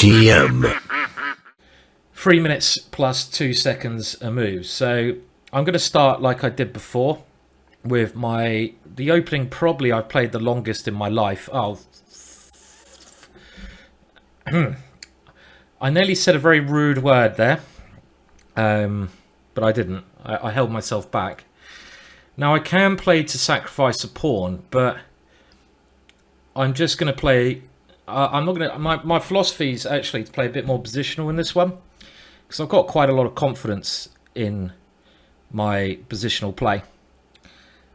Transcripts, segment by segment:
GingerGM. 3 minutes plus 2 seconds a move. So I'm going to start like I did before with the opening. Probably I've played the longest in my life. I nearly said a very rude word there, but I didn't. I held myself back. Now I can play to sacrifice a pawn, but I'm just going to play. I'm not going to. My philosophy is actually to play a bit more positional in this one, because I've got quite a lot of confidence in my positional play,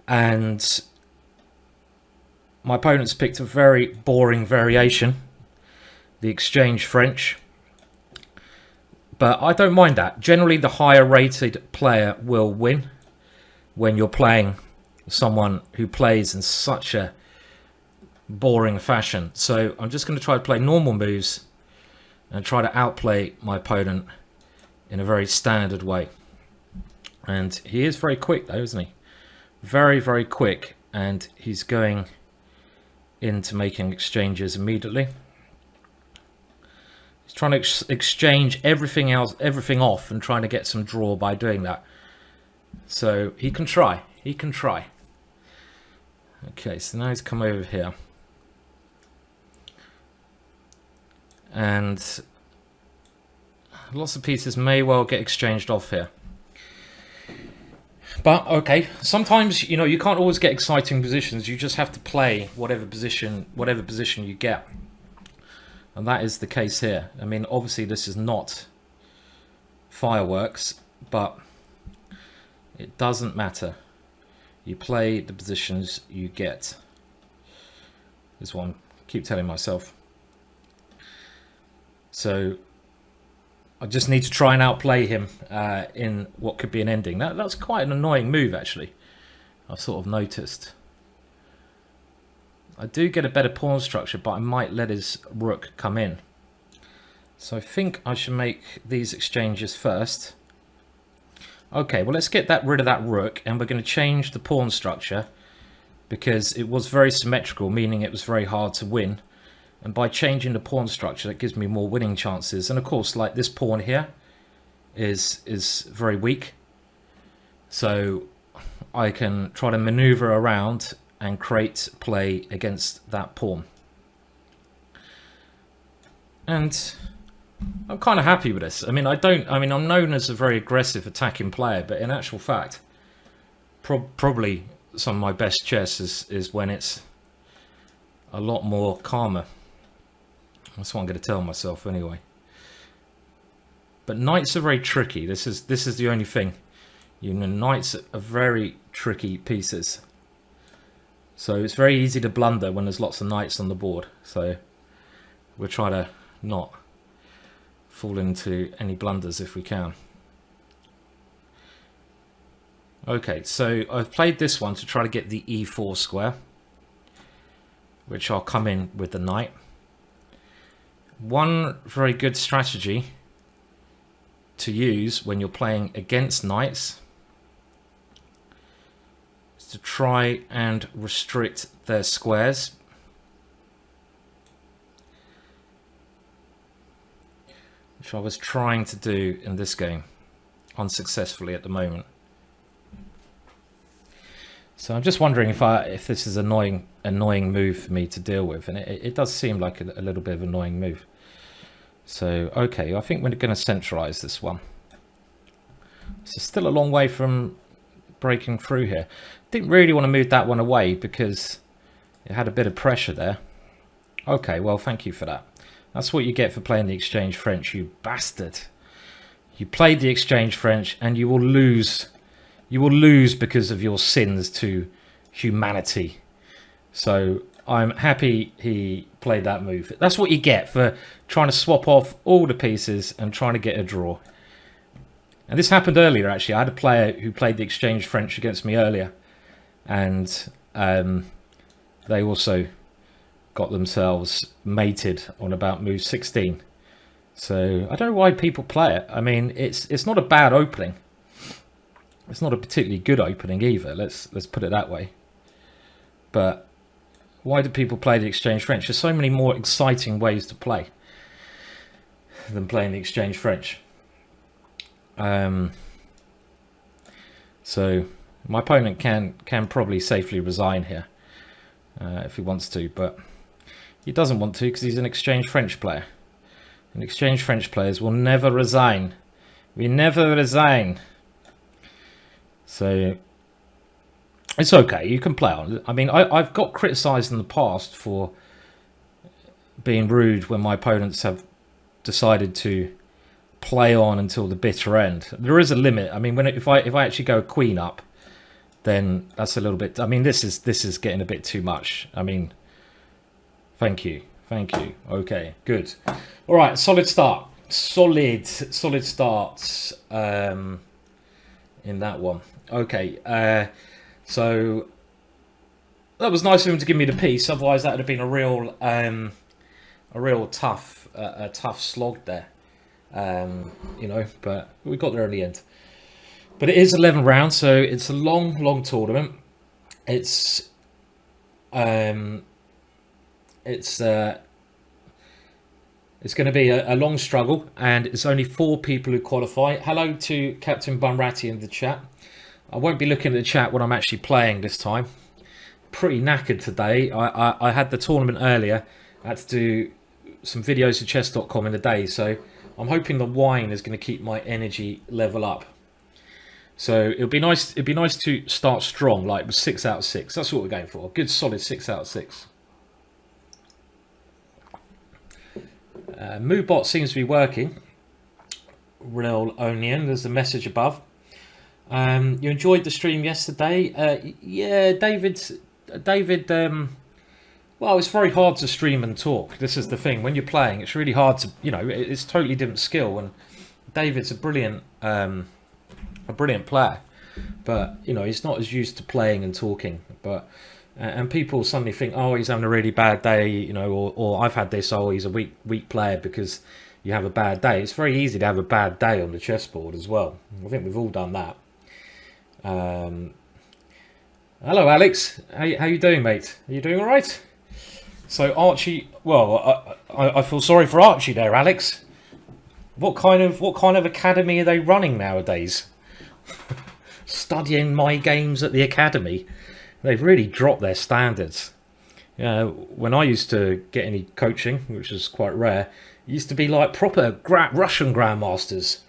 and my opponent's picked a very boring variation, the exchange French. But I don't mind that. Generally, the higher rated player will win when you're playing someone who plays in such a boring fashion. So I'm just going to try to play normal moves and try to outplay my opponent in a very standard way. And he is very quick though, isn't he? Very, very quick. And he's going into making exchanges immediately. He's trying to exchange everything off and trying to get some draw by doing that. So he can try. He can try. Okay, so now he's come over here. And lots of pieces may well get exchanged off here. But okay, sometimes you can't always get exciting positions. You just have to play whatever position you get. And that is the case here. I mean, obviously this is not fireworks, but it doesn't matter. You play the positions you get. Is what I keep telling myself. So I just need to try and outplay him in what could be an ending. That's quite an annoying move, actually. I've sort of noticed. I do get a better pawn structure, but I might let his rook come in. So I think I should make these exchanges first. Okay, well, let's get rid of that rook, and we're going to change the pawn structure because it was very symmetrical, meaning it was very hard to win. And by changing the pawn structure, that gives me more winning chances. And of course, like this pawn here is very weak. So I can try to maneuver around and create play against that pawn. And I'm kind of happy with this. I mean, I'm known as a very aggressive attacking player, but in actual fact, probably some of my best chess is when it's a lot more calmer. That's what I'm going to tell myself anyway. But knights are very tricky. This is the only thing. Knights are very tricky pieces. So it's very easy to blunder when there's lots of knights on the board. So we'll try to not fall into any blunders if we can. Okay, so I've played this one to try to get the e4 square, which I'll come in with the knight. One very good strategy to use when you're playing against knights is to try and restrict their squares. Which I was trying to do in this game, unsuccessfully at the moment. So I'm just wondering if this is an annoying move for me to deal with, and it does seem like a little bit of an annoying move. So okay, I think we're going to centralize this one. So still a long way from breaking through here. Didn't really want to move that one away because it had a bit of pressure there. Okay, well, thank you for that. That's what you get for playing the exchange French, you bastard. You played the exchange French and you will lose. You will lose because of your sins to humanity. So I'm happy he played that move. That's what you get for trying to swap off all the pieces and trying to get a draw. And this happened earlier, actually. I had a player who played the exchange French against me earlier. And they also got themselves mated on about move 16. So I don't know why people play it. I mean, it's not a bad opening. It's not a particularly good opening either. Let's put it that way. But why do people play the exchange French? There's so many more exciting ways to play. than playing the Exchange French. So my opponent can probably safely resign here if he wants to, but he doesn't want to because he's an Exchange French player. And Exchange French players will never resign. We never resign. So it's okay. You can play on. I mean, I've got criticised in the past for being rude when my opponents have decided to play on until the bitter end. There is a limit. I mean, if I actually go queen up, then that's a little bit. I mean, this is getting a bit too much. I mean, thank you. Okay, good. All right, solid start. Solid starts in that one. Okay, so that was nice of him to give me the piece. Otherwise, that would have been a real tough slog there. You know, but we got there in the end. But it is 11 rounds, so it's a long tournament. It's going to be a long struggle, and it's only 4 people who qualify. Hello to Captain Bumratty in the chat. I won't be looking at the chat when I'm actually playing this time. Pretty knackered today. I had the tournament earlier. I had to do some videos for chess.com in the day, so I'm hoping the wine is going to keep my energy level up. So it'd be nice to start strong, like with 6 out of 6. That's what we're going for. A good solid 6 out of 6. MooBot seems to be working. Real Onion, there's a message above. You enjoyed the stream yesterday? Yeah, David. Well, it's very hard to stream and talk. This is the thing. When you're playing, it's really hard to, you know, it's totally different skill. And David's a brilliant player, but you know, he's not as used to playing and talking. But and people suddenly think, oh, he's having a really bad day, you know, or I've had this, oh, he's a weak player because you have a bad day. It's very easy to have a bad day on the chessboard as well. I think we've all done that. Hello, Alex. How you doing, mate? Are you doing all right? So Archie, well, I feel sorry for Archie there, Alex. What kind of academy are they running nowadays? Studying my games at the academy. They've really dropped their standards. When I used to get any coaching, which was quite rare, it used to be like proper Russian grandmasters.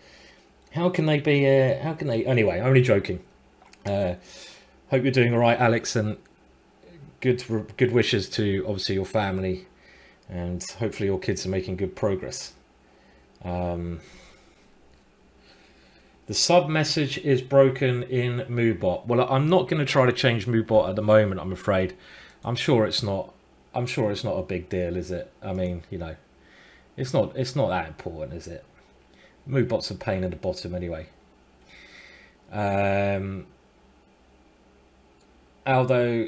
How can they be? Anyway, only joking. Hope you're doing all right, Alex, and good wishes to obviously your family, and hopefully your kids are making good progress. The sub message is broken in MooBot. Well, I'm not going to try to change MooBot at the moment, I'm afraid. I'm sure it's not a big deal, is it? I mean, you know, it's not that important, is it? MooBot's a pain in the bottom anyway. Aldo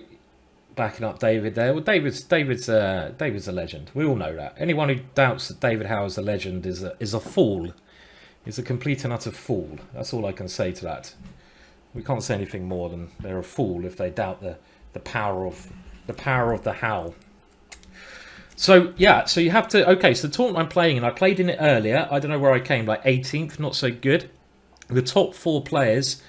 backing up David there. Well, David's a legend. We all know that. Anyone who doubts that David Howe's a legend is a fool. He's a complete and utter fool. That's all I can say to that. We can't say anything more than they're a fool if they doubt the power of the Howe. So yeah, so you have to. Okay, so the tournament I'm playing in, I played in it earlier. I don't know where I came, like 18th, not so good. The top 4 players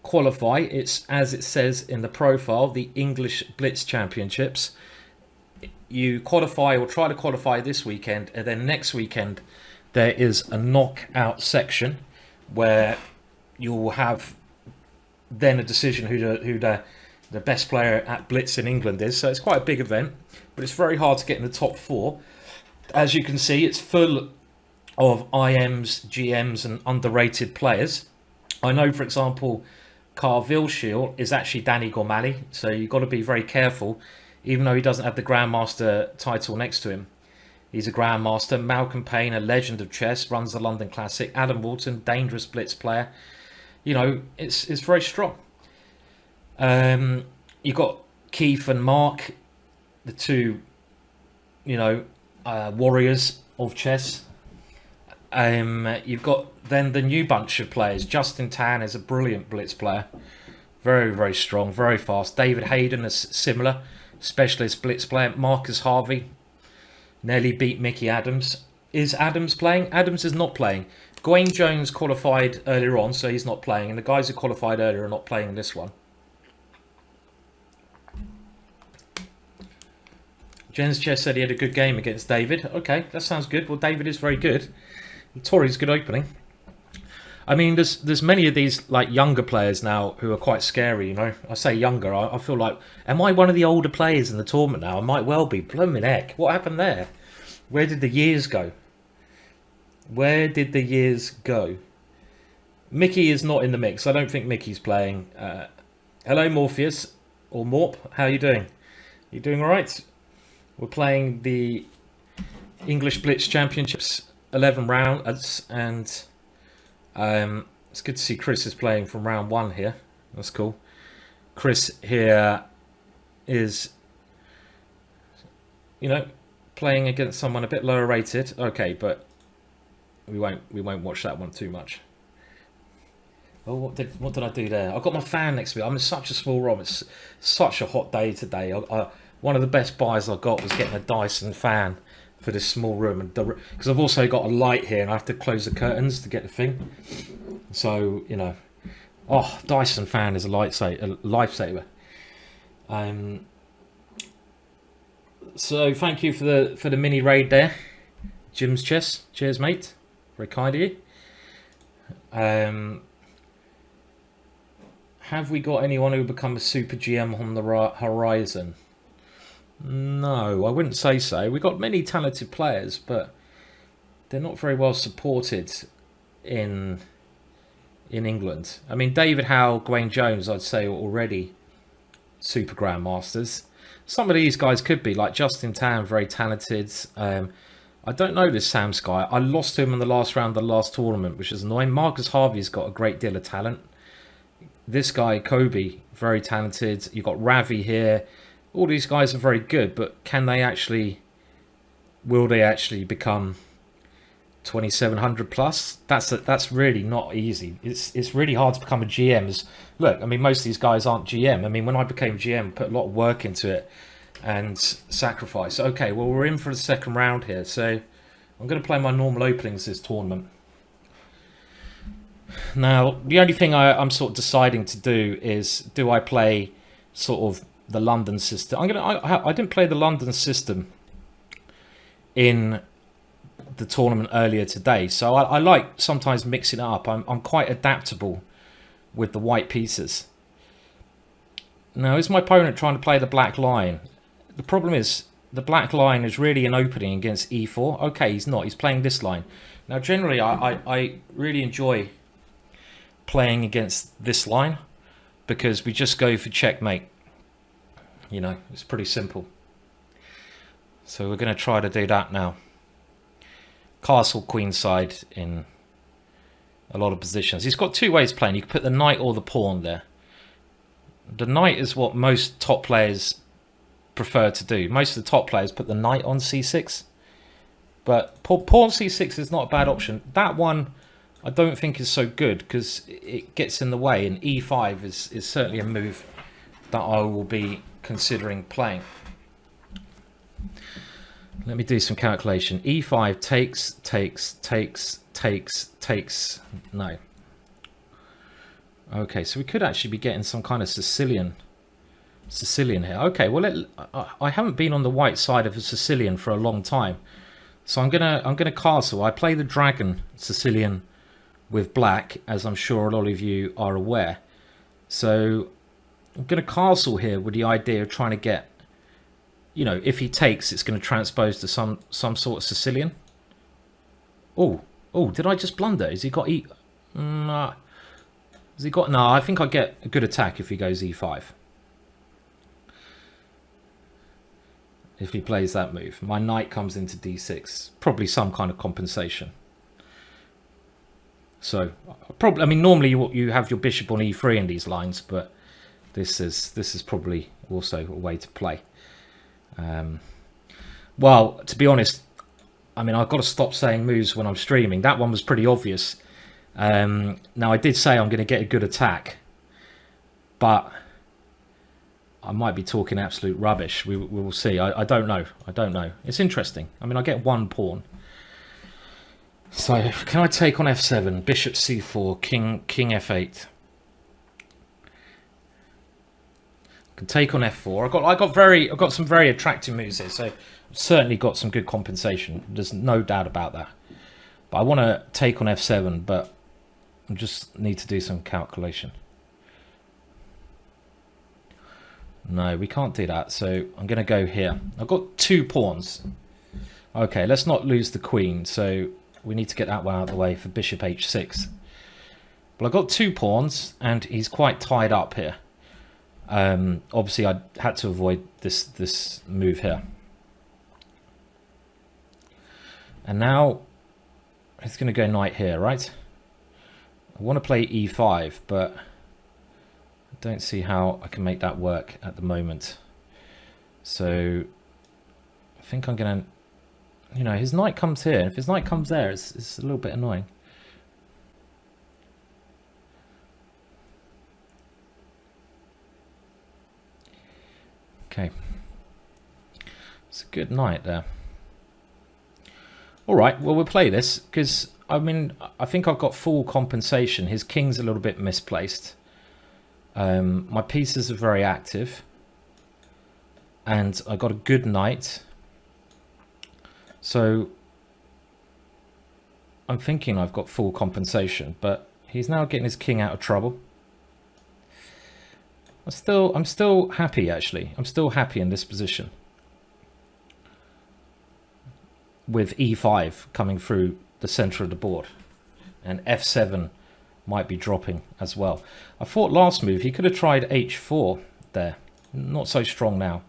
qualify. It's, as it says in the profile, the English Blitz Championships. You qualify or try to qualify this weekend, and then next weekend there is a knockout section where you will have then a decision who the best player at Blitz in England is. So it's quite a big event, but it's very hard to get in the top 4. As you can see, it's full of IMs, GMs and underrated players. I know, for example, Carl Vilshiel is actually Danny Gormali, so you've got to be very careful, even though he doesn't have the Grandmaster title next to him. He's a Grandmaster. Malcolm Payne, a legend of chess, runs the London Classic. Adam Walton, dangerous blitz player. You know, it's very strong. You've got Keith and Mark, the two, you know, warriors of chess. You've got then the new bunch of players. Justin Tan is a brilliant blitz player. Very, very strong, very fast. David Hayden is similar. Specialist blitz player. Marcus Harvey nearly beat Mickey Adams. Is Adams playing? Adams is not playing. Gawain Jones qualified earlier on, so he's not playing. And the guys who qualified earlier are not playing in this one. Jens Chess said he had a good game against David. Okay, that sounds good. Well, David is very good. Tori's good opening. I mean, there's many of these like younger players now who are quite scary, you know. I say younger, I feel like, am I one of the older players in the tournament now? I might well be. Blooming heck, what happened there? Where did the years go? Where did the years go? Mickey is not in the mix. I don't think Mickey's playing. Hello, Morpheus, or Morp, how are you doing? You doing all right? We're playing the English Blitz Championships 11 rounds, and it's good to see Chris is playing from round 1 here. That's cool. Chris here is, you know, playing against someone a bit lower rated. Okay, but we won't watch that one too much. Oh, what did I do there? I've got my fan next to me. I'm in such a small room. It's such a hot day today. One of the best buys I got was getting a Dyson fan for this small room, and because I've also got a light here and I have to close the curtains to get the thing. So, you know, oh, Dyson fan is a lifesaver. So thank you for the mini raid there, Jim's Chess. Cheers, mate. Very kind of you. Have we got anyone who become a super GM on the horizon? No, I wouldn't say so. We've got many talented players, but they're not very well supported in England. I mean, David Howe, Gawain Jones, I'd say are already super grandmasters. Some of these guys could be, like Justin Tan, very talented. I don't know this Sam Sky. I lost to him in the last round of the last tournament, which is annoying. Marcus Harvey's got a great deal of talent. This guy, Kobe, very talented. You've got Ravi here. All these guys are very good, but will they actually become 2700 plus? That's really not easy. It's really hard to become a GM. Look, I mean, most of these guys aren't GM. I mean, when I became GM, I put a lot of work into it and sacrifice. Okay, well, we're in for the second round here, so I'm going to play my normal openings this tournament. Now, the only thing I'm sort of deciding to do is, do I play sort of the London system? I didn't play the London system in the tournament earlier today, so I like sometimes mixing it up. I'm quite adaptable with the white pieces. Now, is my opponent trying to play the black line? The problem is the black line is really an opening against e4. Okay, he's not. He's playing this line. Now, generally, I really enjoy playing against this line because we just go for checkmate. You know, it's pretty simple. So we're going to try to do that now. Castle queenside in a lot of positions. He's got two ways playing. You can put the knight or the pawn there. The knight is what most top players prefer to do. Most of the top players put the knight on c6. But pawn c6 is not a bad option. That one I don't think is so good because it gets in the way, and e5 is certainly a move that I will be considering playing. Let me do some calculation. e5 takes. No. Okay, so we could actually be getting some kind of Sicilian here. Okay, well, I haven't been on the white side of a Sicilian for a long time, so I'm gonna castle. I play the dragon Sicilian with black, as I'm sure a lot of you are aware. So I'm gonna castle here with the idea of trying to get, you know, if he takes, it's going to transpose to some sort of Sicilian. Oh, did I just blunder? Has he got has he got? No, I think I get a good attack if he goes e5. If he plays that move, my knight comes into d6. Probably some kind of compensation. So, probably, I mean, normally you have your bishop on e3 in these lines, but this is probably also a way to play. Well, to be honest, I mean, I've got to stop saying moves when I'm streaming. That one was pretty obvious. Now, I did say I'm going to get a good attack, but I might be talking absolute rubbish. We will see. I don't know. It's interesting. I mean, I get one pawn. So can I take on f7, bishop c4, king f8? Can take on f4. I've got some very attractive moves here, so I've certainly got some good compensation. There's no doubt about that. But I want to take on f7, but I just need to do some calculation. No, we can't do that, so I'm going to go here. I've got 2 pawns. Okay, let's not lose the queen, so we need to get that one out of the way for bishop h6. But I've got 2 pawns, and he's quite tied up here. Obviously, I had to avoid this move here. And now he's going to go knight here, right? I want to play e5, but I don't see how I can make that work at the moment. So I think I'm going to, you know, his knight comes here. If his knight comes there, it's a little bit annoying. Okay. It's a good knight there. All right, well, we'll play this because, I mean, I think I've got full compensation. His king's a little bit misplaced. My pieces are very active. And I got a good knight. So I'm thinking I've got full compensation, but he's now getting his king out of trouble. I'm still happy, actually. I'm still happy in this position. With e5 coming through the center of the board. And f7 might be dropping as well. I thought last move he could have tried h4 there. Not so strong now.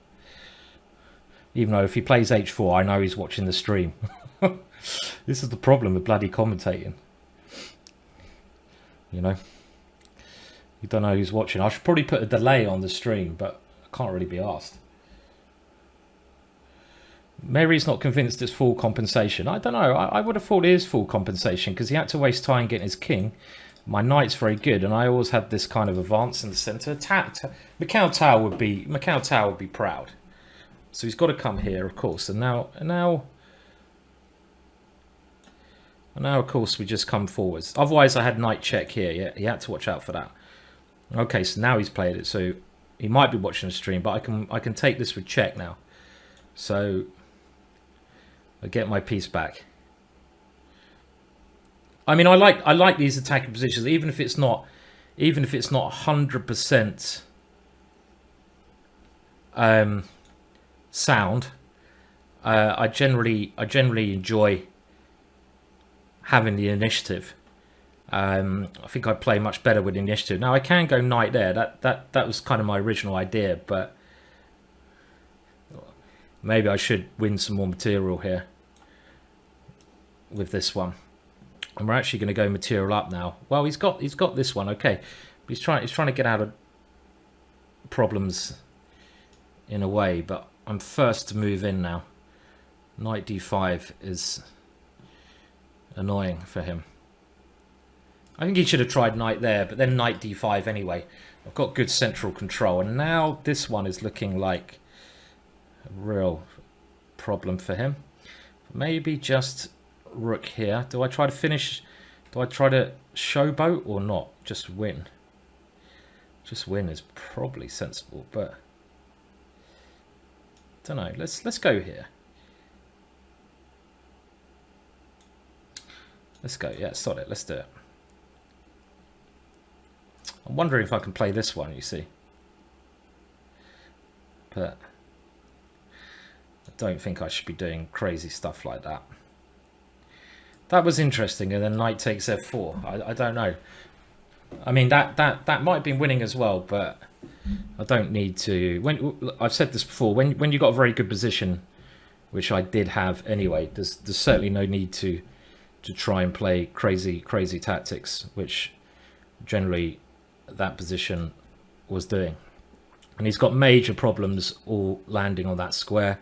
Even though if he plays h4, I know he's watching the stream. This is the problem with bloody commentating. You know? You don't know who's watching. I should probably put a delay on the stream, but I can't really be asked. Mary's not convinced it's full compensation. I don't know. I would have thought it is full compensation because he had to waste time getting his king. My knight's very good, and I always had this kind of advance in the centre. Macau Tower would be proud. So he's got to come here, of course. And now, of course, we just come forwards. Otherwise, I had knight check here. Yeah, he had to watch out for that. Okay, so now he's played it. So he might be watching the stream, but I can take this with check now. So I get my piece back. I mean, I like these attacking positions, even if it's not 100% sound. I generally enjoy having the initiative. I think I play much better with initiative. Now I can go knight there. That was kind of my original idea, but maybe I should win some more material here with this one. And we're actually going to go material up now. Well, he's got this one, okay. But he's trying to get out of problems in a way, but I'm first to move in now. Knight d5 is annoying for him. I think he should have tried knight there, but then knight d5 anyway. I've got good central control, and now this one is looking like a real problem for him. Maybe just rook here. Do I try to finish? Do I try to showboat or not? Just win. Just win is probably sensible, but don't know. Let's go here. Let's go. Yeah, sod it. Let's do it. I'm wondering if I can play this one, you see. But I don't think I should be doing crazy stuff like that. That was interesting, and then knight takes f4. I don't know. I mean, that might have been winning as well, but I don't need to. When I've said this before, when you got a very good position, which I did have anyway, there's certainly no need to try and play crazy tactics, which generally that position was doing. And he's got major problems all landing on that square,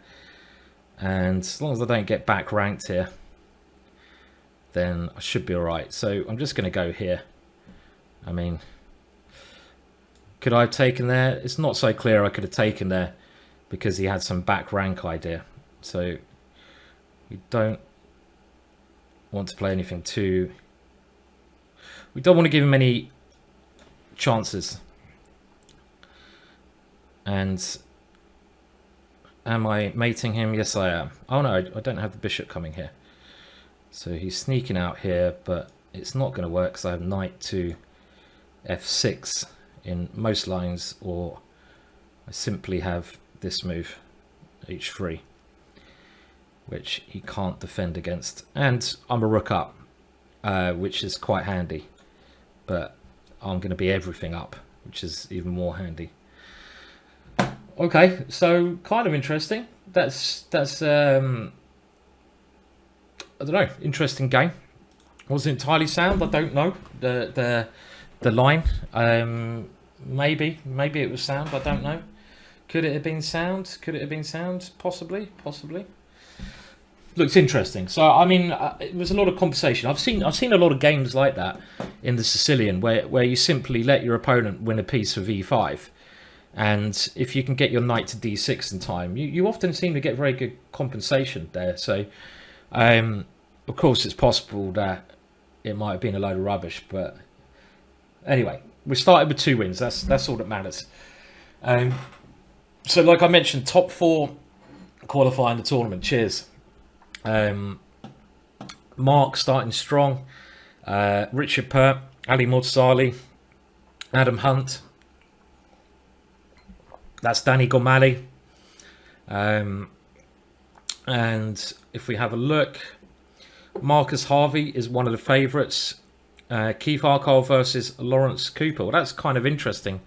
and as long as I don't get back ranked here, then I should be all right. So I'm just going to go here. I mean, could I have taken there? It's not so clear I could have taken there because he had some back rank idea. So we don't want to play anything too. We don't want to give him any chances. And am I mating him? Yes, I am. Oh no, I don't have the bishop coming here. So he's sneaking out here, but it's not going to work because I have knight to f6 in most lines, or I simply have this move, h3, which he can't defend against. And I'm a rook up, which is quite handy, but I'm going to be everything up, which is even more handy. Okay, so kind of interesting. That's I don't know, interesting game. Was it entirely sound? I don't know. The line, maybe it was sound. I don't know. Could it have been sound? Could it have been sound? Possibly. Looks interesting. So I mean, it was a lot of conversation. I've seen a lot of games like that in the Sicilian where you simply let your opponent win a piece for e5, and if you can get your knight to d6 in time, you often seem to get very good compensation there. So of course it's possible that it might have been a load of rubbish, but anyway, we started with 2 wins. That's all that matters. So like I mentioned, top 4 qualifying the tournament. Cheers. Mark starting strong. Richard Pert, Ali Modsali, Adam Hunt. That's Danny Gomali. And if we have a look, Marcus Harvey is one of the favourites. Keith Arkle versus Lawrence Cooper. Well, that's kind of interesting.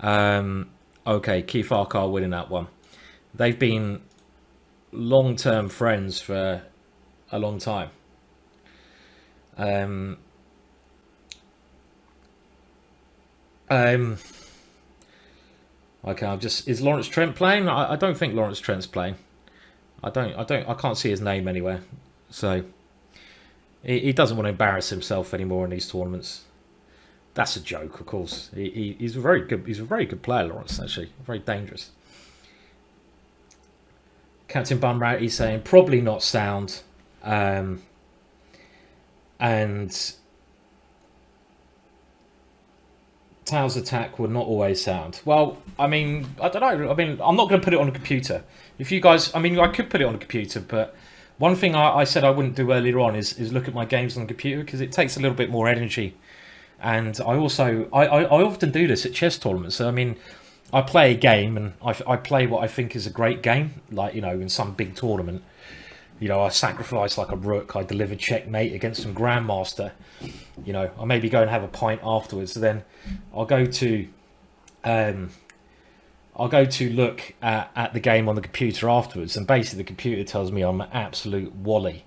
Okay, Keith Arkle winning that one. They've been long-term friends for a long time. Okay, is Lawrence Trent playing? I don't think Lawrence Trent's playing. I can't see his name anywhere. So he doesn't want to embarrass himself anymore in these tournaments. That's a joke, of course. He's a very good player, Lawrence, actually. Very dangerous. Captain Bumrat, he's saying probably not sound. And Tao's attack would not always sound. Well, I mean, I don't know. I mean, I'm not going to put it on a computer. If you guys, I mean, I could put it on a computer, but one thing I said I wouldn't do earlier on is look at my games on the computer, because it takes a little bit more energy. And I often do this at chess tournaments. So, I mean, I play a game and I play what I think is a great game, like, you know, in some big tournament. You know, I sacrifice like a rook, I deliver checkmate against some grandmaster. You know, I maybe go and have a pint afterwards. So then I'll go to look at the game on the computer afterwards, and basically the computer tells me I'm an absolute wally,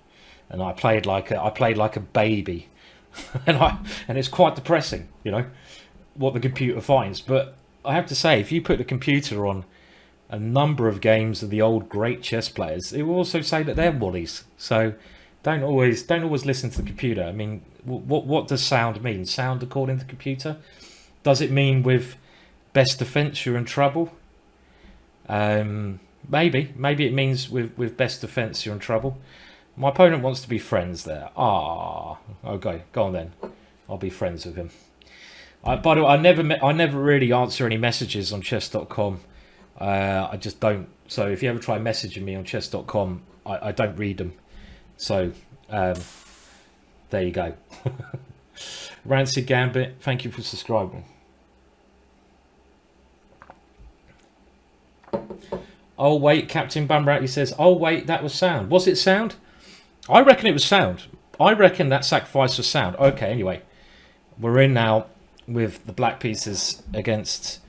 and I played like a baby, and it's quite depressing, you know, what the computer finds. But I have to say, if you put the computer on a number of games of the old great chess players, it will also say that they're wallies. So don't always listen to the computer. I mean, what does sound mean? Sound according to the computer? Does it mean with best defense you're in trouble? Maybe it means with best defense you're in trouble. My opponent wants to be friends there. Okay, go on then. I'll be friends with him. By the way, I never really answer any messages on chess.com. I just don't. So if you ever try messaging me on chess.com, I don't read them. So there you go. Rancid Gambit, thank you for subscribing. Oh wait, Captain Bumrat, he says, oh wait, that was sound. Was it sound? I reckon it was sound. I reckon that sacrifice was sound. Okay, anyway, we're in now with the black pieces against.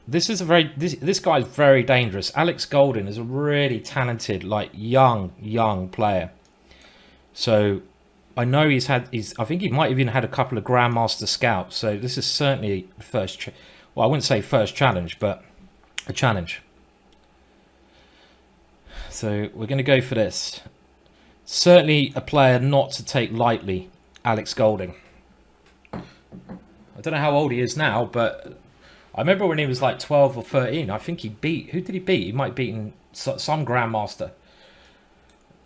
This guy's very dangerous. Alex Golden is a really talented, like young player. So I know I think he might have even had a couple of Grandmaster scouts. So this is certainly well, I wouldn't say first challenge, but a challenge. So we're going to go for this. Certainly a player not to take lightly, Alex Golding. I don't know how old he is now, but I remember when he was like 12 or 13, I think he beat... Who did he beat? He might have beaten some Grandmaster.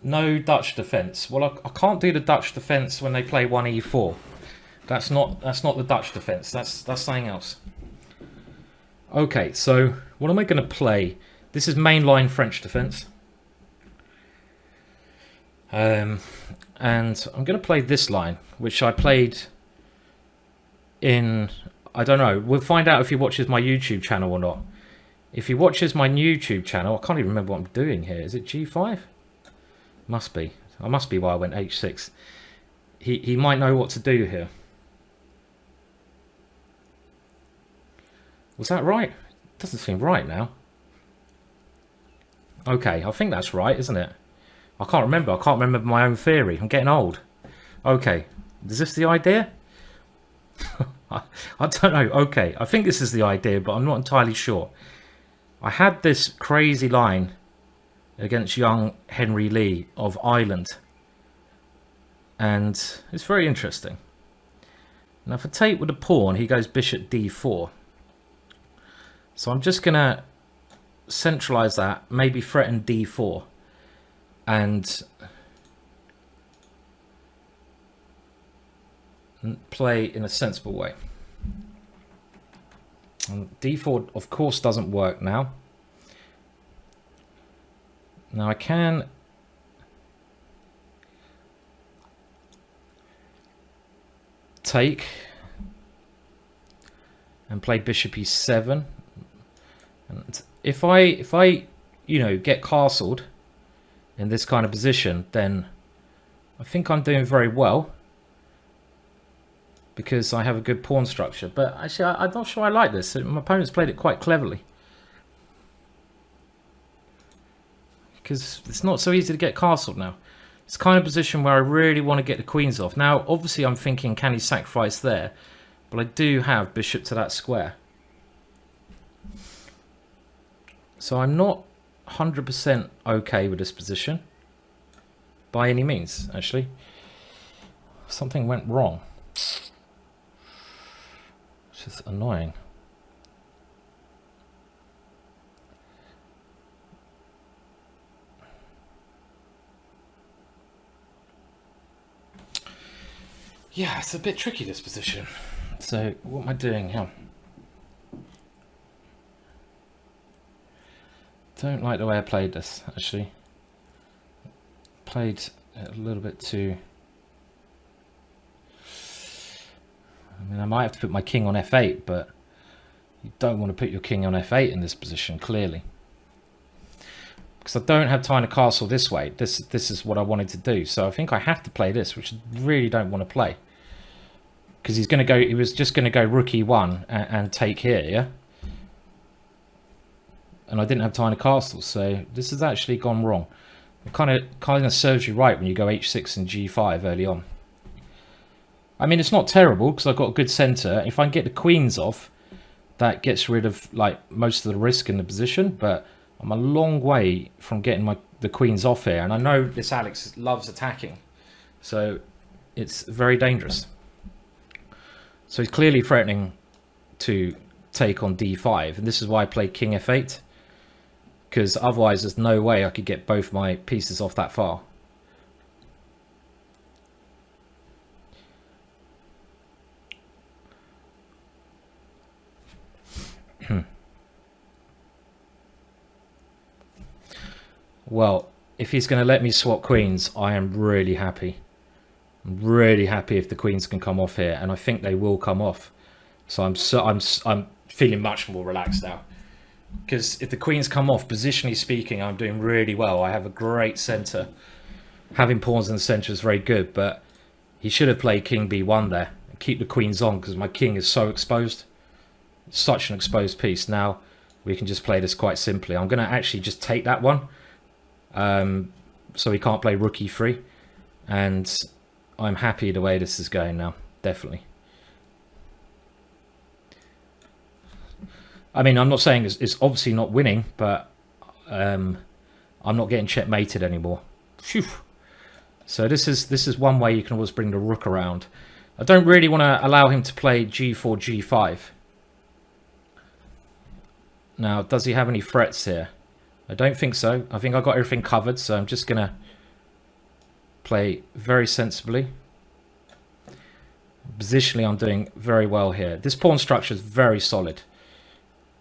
No Dutch defence. Well, I can't do the Dutch defence when they play 1e4. That's not the Dutch defence. That's something else. Okay, so what am I going to play? This is mainline French defence. And I'm going to play this line, which I played in... I don't know. We'll find out if he watches my YouTube channel or not. If he watches my YouTube channel... I can't even remember what I'm doing here. Is it G5? Must be. I must be why I went H6. He might know what to do here. Was that right? Doesn't seem right now. Okay, I think that's right, isn't it? I can't remember. I can't remember my own theory. I'm getting old. Okay, is this the idea? I don't know. Okay, I think this is the idea, but I'm not entirely sure. I had this crazy line against young Henry Lee of Ireland, and it's very interesting. Now, if I take with a pawn, he goes bishop d4. So I'm just going to centralize that, maybe threaten d4, and play in a sensible way. And d4, of course, doesn't work now. Now I can take and play bishop e7. And if I you know, get castled in this kind of position, then I think I'm doing very well because I have a good pawn structure. But actually, I'm not sure I like this. My opponent's played it quite cleverly, because it's not so easy to get castled now. It's kind of position where I really want to get the queens off. Now, obviously, I'm thinking, can he sacrifice there? But I do have bishop to that square. So I'm not 100% okay with this position by any means, actually. Something went wrong, which is annoying. Yeah, it's a bit tricky, this position. So what am I doing here? Don't like the way I played this, actually. Played it a little bit too... I mean, I might have to put my king on f8, but you don't want to put your king on f8 in this position, clearly. Because I don't have time to castle this way. This is what I wanted to do. So I think I have to play this, which I really don't want to play. Because he's going to go... He was just going to go rook e1 and take here, yeah? And I didn't have time to castle, so this has actually gone wrong. It kind of serves you right when you go h6 and g5 early on. I mean, it's not terrible because I've got a good center. If I can get the queens off, that gets rid of like most of the risk in the position. But I'm a long way from getting the queens off here, and I know this Alex loves attacking, so it's very dangerous. So he's clearly threatening to take on d5, and this is why I played king f8. Because otherwise there's no way I could get both my pieces off that far. Well, if he's going to let me swap queens, I am really happy. I'm really happy if the queens can come off here, and I think they will come off. So I'm feeling much more relaxed now. Because if the queens come off, positionally speaking, I'm doing really well. I have a great centre. Having pawns in the centre is very good, but he should have played king b1 there and keep the queens on, because my king is so exposed. Such an exposed piece. Now we can just play this quite simply. I'm going to actually just take that one, so he can't play rook e3, and I'm happy the way this is going now, definitely. I mean, I'm not saying it's obviously not winning, but I'm not getting checkmated anymore. Phew. So this is one way you can always bring the rook around. I don't really want to allow him to play g4, g5. Now, does he have any threats here? I don't think so. I think I got everything covered, so I'm just going to play very sensibly. Positionally, I'm doing very well here. This pawn structure is very solid.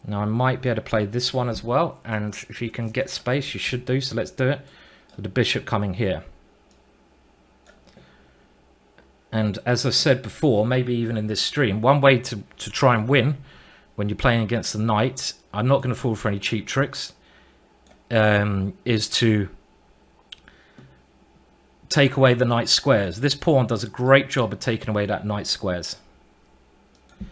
Now, I might be able to play this one as well. And if you can get space, you should do. So let's do it. With the bishop coming here. And as I said before, maybe even in this stream, one way to try and win when you're playing against the knight, I'm not going to fall for any cheap tricks, is to take away the knight squares. This pawn does a great job of taking away that knight squares. You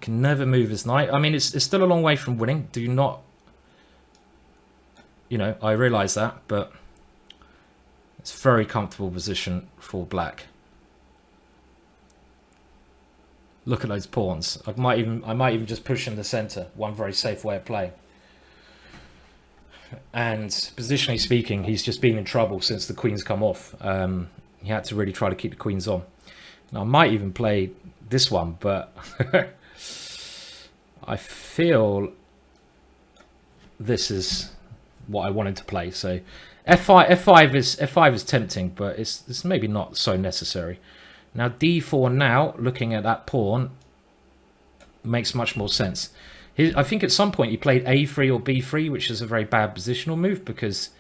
can never move his knight. I mean, it's still a long way from winning. Do not, you know, I realize that, but it's a very comfortable position for black. Look at those pawns. I might even just push in the center. One very safe way of playing. And positionally speaking, he's just been in trouble since the queen's come off. He had to really try to keep the queens on. Now, I might even play this one, but I feel this is what I wanted to play. So F5 is tempting, but it's maybe not so necessary. Now D4 now, looking at that pawn, makes much more sense. I think at some point he played A3 or B3, which is a very bad positional move because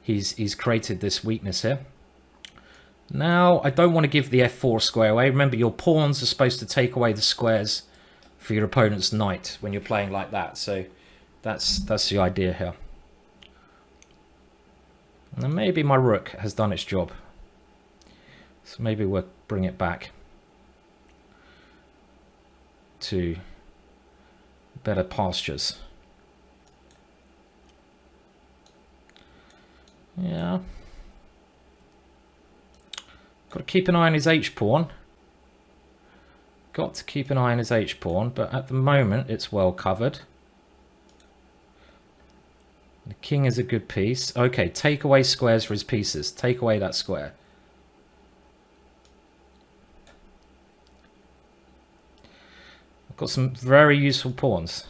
he's created this weakness here. Now, I don't want to give the F4 square away. Remember, your pawns are supposed to take away the squares for your opponent's knight when you're playing like that. So that's the idea here. And maybe my rook has done its job. So maybe we'll bring it back to better pastures. Yeah. Got to keep an eye on his H-pawn. Got to keep an eye on his H-pawn, but at the moment it's well covered. The king is a good piece. Okay, take away squares for his pieces. Take away that square. I've got some very useful pawns.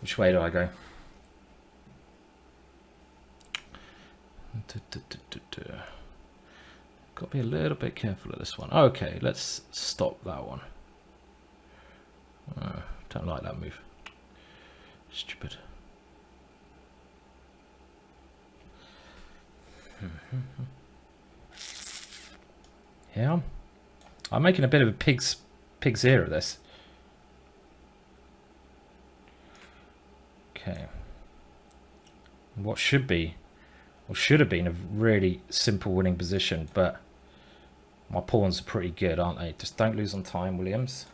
Which way do I go? Got to be a little bit careful of this one. Okay, let's stop that one. Don't like that move. Stupid. Yeah, I'm making a bit of a pig's ear of this. Okay, what should be, or should have been, a really simple winning position, but my pawns are pretty good, aren't they? Just don't lose on time, Williams.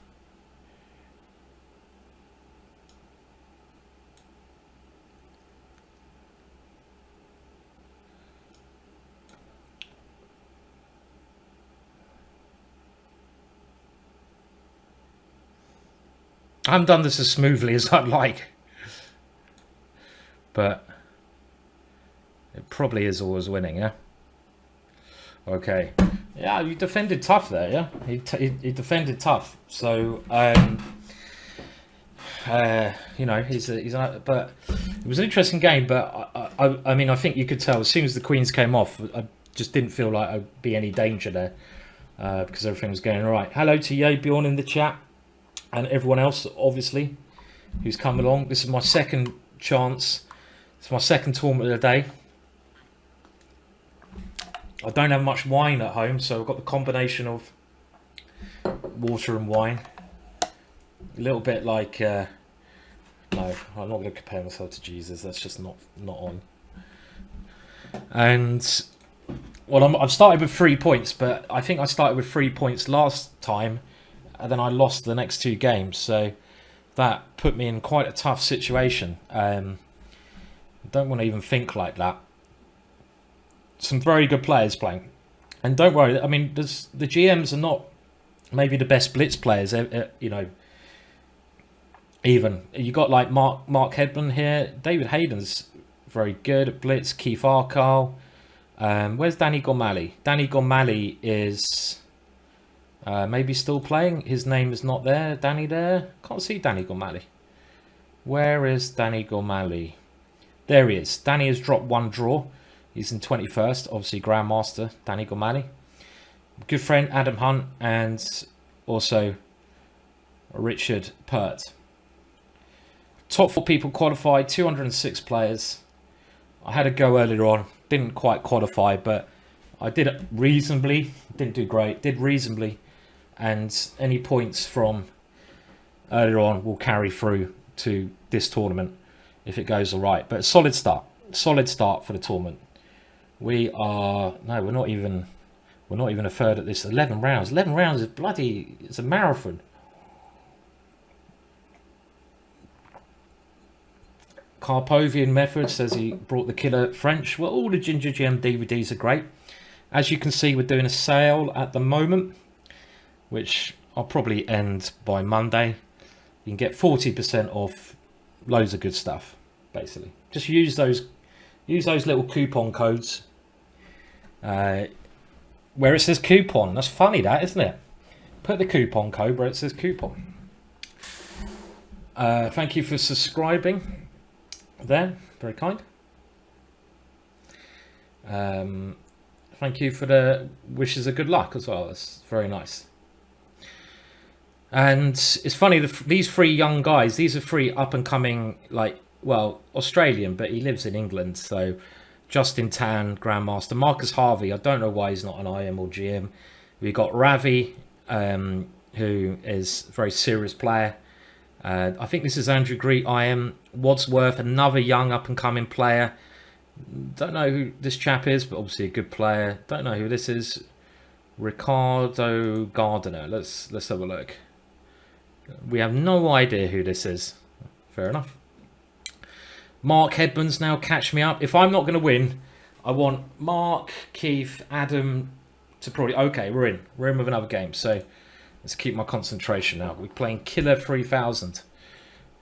I haven't done this as smoothly as I'd like, but it probably is always winning, yeah? Okay. Yeah, you defended tough there, yeah? He defended tough. So, you know, but it was an interesting game, but I mean, I think you could tell as soon as the queens came off, I just didn't feel like I'd be any danger there because everything was going all right. Hello to Ye Bjorn in the chat. And everyone else, obviously, who's come along. This is my second chance. It's my second tournament of the day. I don't have much wine at home, so I've got the combination of water and wine. A little bit like... no, I'm not going to compare myself to Jesus. That's just not on. And... well, I've started with 3 points, but I think I started with 3 points last time. And then I lost the next 2 games, so that put me in quite a tough situation. I don't want to even think like that. Some very good players playing, and don't worry. I mean, the GMs are not maybe the best blitz players. You know, even you got like Mark Hedman here. David Hayden's very good at blitz. Keith Arkall. Where's Danny Gormally? Danny Gormally is. Maybe still playing. His name is not there. Danny there? Can't see Danny Gormally. Where is Danny Gormally? There he is. Danny has dropped 1 draw. He's in 21st. Obviously, Grandmaster Danny Gormally. Good friend Adam Hunt and also Richard Pert. Top 4 people qualified. 206 players. I had a go earlier on. Didn't quite qualify, but I did it reasonably. Didn't do great. Did reasonably. And any points from earlier on will carry through to this tournament if it goes all right. But a solid start for the tournament. We're not even a third at this. 11 rounds is bloody, it's a marathon. Carpovian Method says he brought the killer French. Well, all the GingerGM DVDs are great. As you can see, we're doing a sale at the moment, which I'll probably end by Monday. You can get 40% off loads of good stuff, basically. Just use those little coupon codes where it says coupon. That's funny, that, isn't it? Put the coupon code where it says coupon. Thank you for subscribing there. Very kind. Thank you for the wishes of good luck as well. That's very nice. And it's funny, these 3 young guys, these are 3 up-and-coming, Australian, but he lives in England. So Justin Tan, Grandmaster. Marcus Harvey, I don't know why he's not an IM or GM. We got Ravi, who is a very serious player. I think this is Andrew Greet, IM. Wadsworth, another young up-and-coming player. Don't know who this chap is, but obviously a good player. Don't know who this is. Ricardo Gardiner. Let's have a look. We have no idea who this is. Fair enough. Mark Hedman's now catch me up. If I'm not going to win, I want Mark, Keith, Adam to probably... Okay, we're in. We're in with another game. So let's keep my concentration now. We're playing Killer 3000.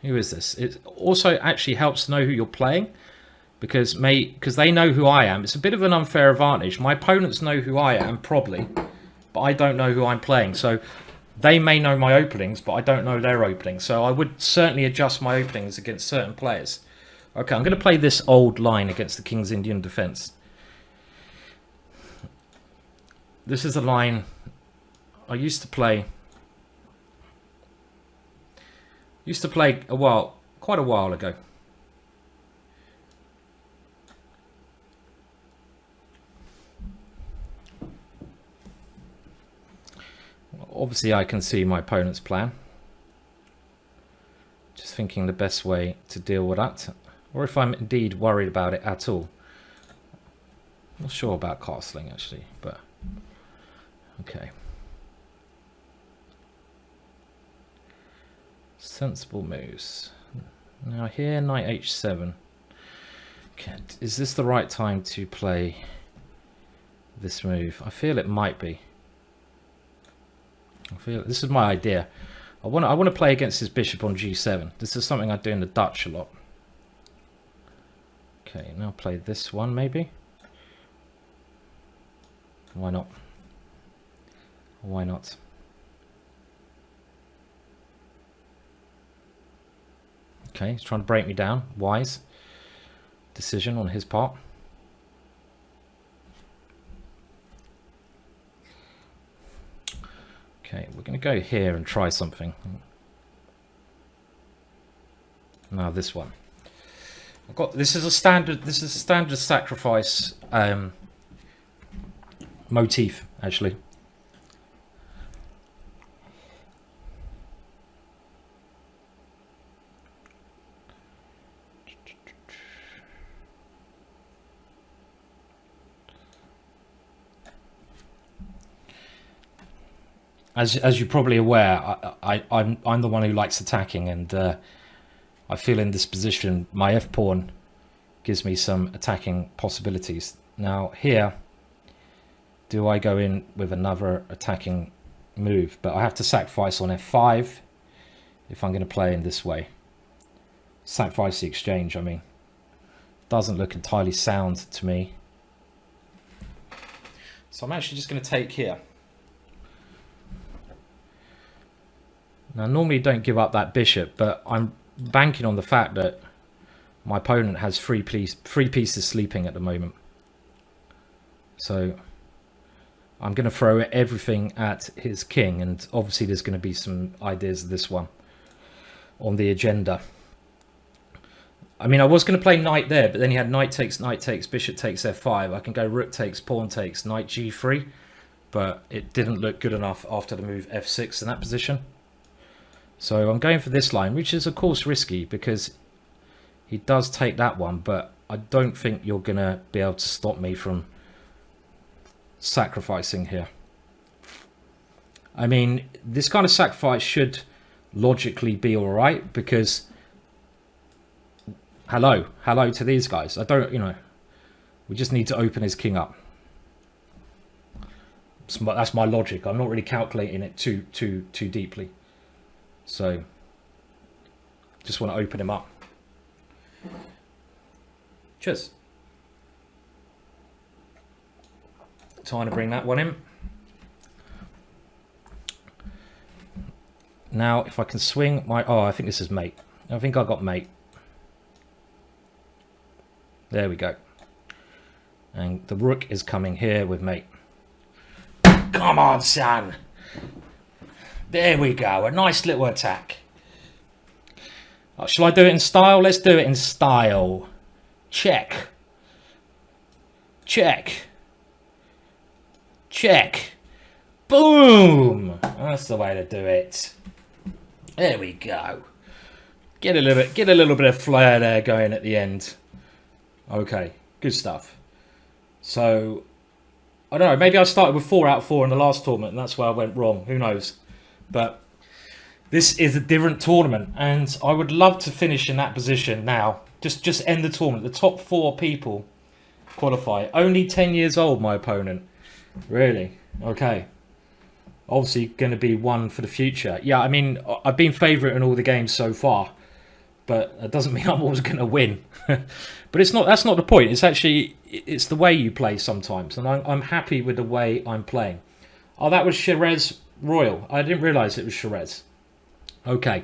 Who is this? It also actually helps to know who you're playing, because they know who I am. It's a bit of an unfair advantage. My opponents know who I am, probably, but I don't know who I'm playing. So they may know my openings, but I don't know their openings. So I would certainly adjust my openings against certain players. Okay, I'm going to play this old line against the King's Indian Defence. This is a line I used to play quite a while ago. Obviously, I can see my opponent's plan. Just thinking the best way to deal with that, or if I'm indeed worried about it at all. Not sure about castling actually, but okay. Sensible moves. Now here, knight h7. Okay, is this the right time to play this move? I feel it might be. This is my idea. I want to play against his bishop on g7. This is something I do in the Dutch a lot. Okay, now play this one maybe. Why not? Why not? Okay, he's trying to break me down. Wise decision on his part. Okay, we're going to go here and try something. Now this one. This is a standard sacrifice motif actually. As you're probably aware, I'm the one who likes attacking, and I feel in this position my f-pawn gives me some attacking possibilities. Now here, do I go in with another attacking move? But I have to sacrifice on f5 if I'm going to play in this way. Sacrifice the exchange, I mean. Doesn't look entirely sound to me. So I'm actually just going to take here. Now, normally don't give up that bishop, but I'm banking on the fact that my opponent has three pieces sleeping at the moment. So I'm going to throw everything at his king, and obviously there's going to be some ideas of this one on the agenda. I mean, I was going to play knight there, but then he had knight takes, bishop takes f5. I can go rook takes, pawn takes, knight g3, but it didn't look good enough after the move f6 in that position. So I'm going for this line, which is of course risky because he does take that one, but I don't think you're going to be able to stop me from sacrificing here. I mean, this kind of sacrifice should logically be all right because hello to these guys. I don't, you know, we just need to open his king up. That's my logic. I'm not really calculating it too deeply. So just want to open him up. Cheers. Trying to bring that one in. Now, if I can swing my... Oh, I think this is mate. I think I got mate. There we go. And the rook is coming here with mate. Come on, son. There we go. A nice little attack. Shall I do it in style? Let's do it in style. Check. Check. Check. Boom. That's the way to do it. There we go. Get a little bit of flair there going at the end. Okay, good stuff. So I don't know, maybe I started with 4 out of 4 in the last tournament and that's where I went wrong. Who knows? But this is a different tournament and I would love to finish in that position now. Just end the tournament. The top 4 people qualify. Only 10 years old, my opponent. Really? Okay. Obviously going to be one for the future. Yeah, I mean, I've been favourite in all the games so far, but that doesn't mean I'm always going to win. But it's not. That's not the point. It's actually, it's the way you play sometimes, and I'm happy with the way I'm playing. Oh, that was Shiraz Royal. I didn't realise it was Shiraz. Okay.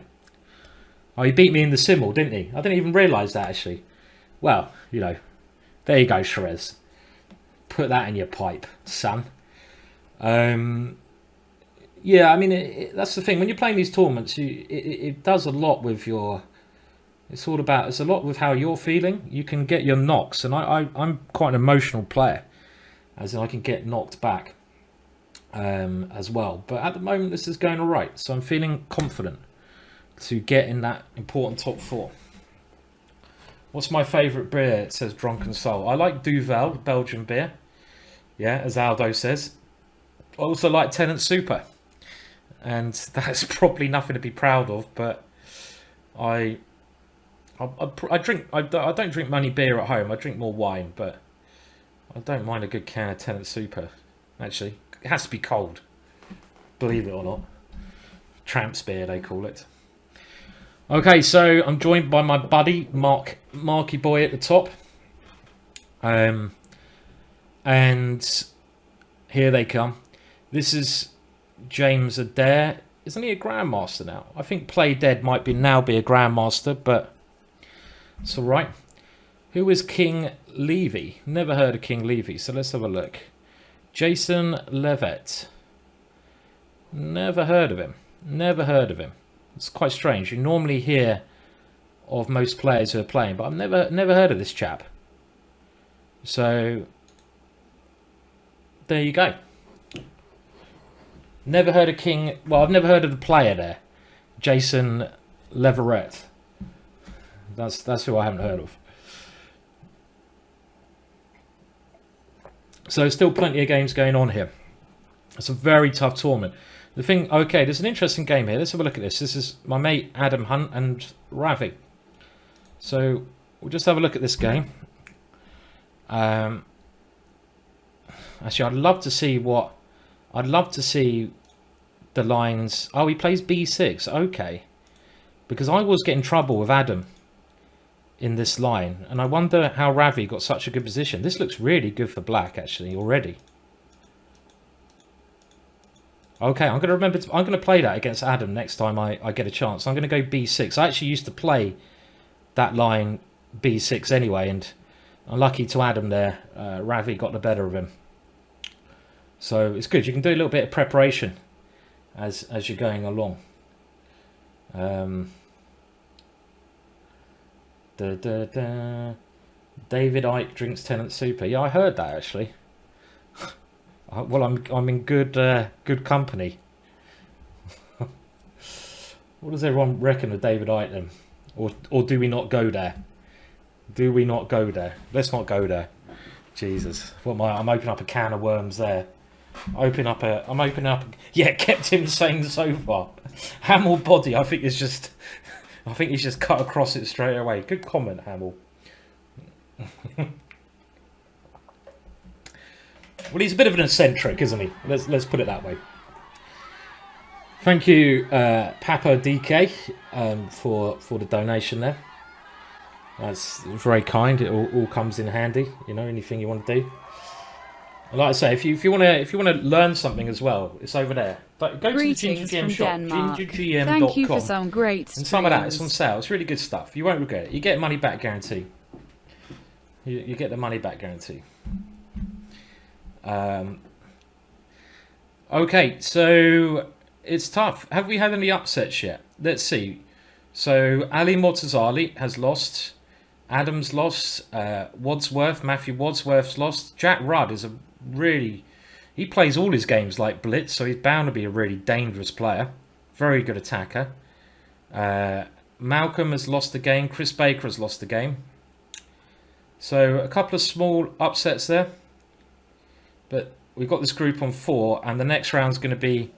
Oh, he beat me in the Simmel, didn't he? I didn't even realise that, actually. Well, you know, there you go, Shiraz. Put that in your pipe, son. Yeah, I mean, that's the thing. When you're playing these tournaments, it does a lot with your... It's a lot with how you're feeling. You can get your knocks, and I'm quite an emotional player, as in I can get knocked back as well. But at the moment, this is going all right, so I'm feeling confident to get in that important top 4. What's my favourite beer? It says Drunken Soul. I like Duvel, Belgian beer. Yeah, as Aldo says. I also like Tenant Super, and that's probably nothing to be proud of, but I don't drink money beer at home. I drink more wine, but I don't mind a good can of Tenant Super. Actually, it has to be cold, believe it or not. Tramp's beer, they call it. Okay, so I'm joined by my buddy Marky Boy at the top, and here they come. This is James Adair. Isn't he a grandmaster now? I think Play Dead might now be a grandmaster, but it's all right. Who is King Levy? Never heard of King Levy, so let's have a look. Jason Levitt. Never heard of him. Never heard of him. It's quite strange. You normally hear of most players who are playing, but I've never heard of this chap. So there you go. Never heard of King. Well, I've never heard of the player there, Jason Leverett. That's who I haven't heard of. So still plenty of games going on here. It's a very tough tournament. The thing, okay, there's an interesting game here. Let's have a look at this. This is my mate Adam Hunt and Ravi. So we'll just have a look at this game. Actually, I'd love to see the lines. Oh, he plays b6. Okay, because I was getting trouble with Adam in this line, and I wonder how Ravi got such a good position. This looks really good for black actually already. Okay, I'm going to remember. I'm going to play that against Adam next time I get a chance. I'm going to go b6. I actually used to play that line b6 anyway, and unlucky to Adam there, Ravi got the better of him. So it's good. You can do a little bit of preparation as you're going along. David Icke drinks Tenant Super. Yeah, I heard that actually. Well, I'm in good company. What does everyone reckon of David Icke then? Or do we not go there? Do we not go there? Let's not go there. Jesus, I'm opening up a can of worms there. I'm opening up. Yeah, kept him saying so far. Hamill body. I think he's just cut across it straight away. Good comment, Hamill. Well, he's a bit of an eccentric, isn't he? Let's put it that way. Thank you, Papa DK, for the donation there. That's very kind. It all comes in handy. You know, anything you want to do. And like I say, if you want to learn something as well, it's over there. But go to the GingerGM shop, GingerGM.com. Thank you for some great streams. And some of that, it's on sale. It's really good stuff. You won't regret it. You get money back guarantee. You get the money back guarantee. Okay, so it's tough. Have we had any upsets yet? Let's see. So Ali Mortazali has lost. Adams lost. Matthew Wadsworth's lost. Jack Rudd is he plays all his games like Blitz, so he's bound to be a really dangerous player. Very good attacker. Malcolm has lost the game. Chris Baker has lost the game. So a couple of small upsets there. But we've got this group on 4, and the next round's going to be...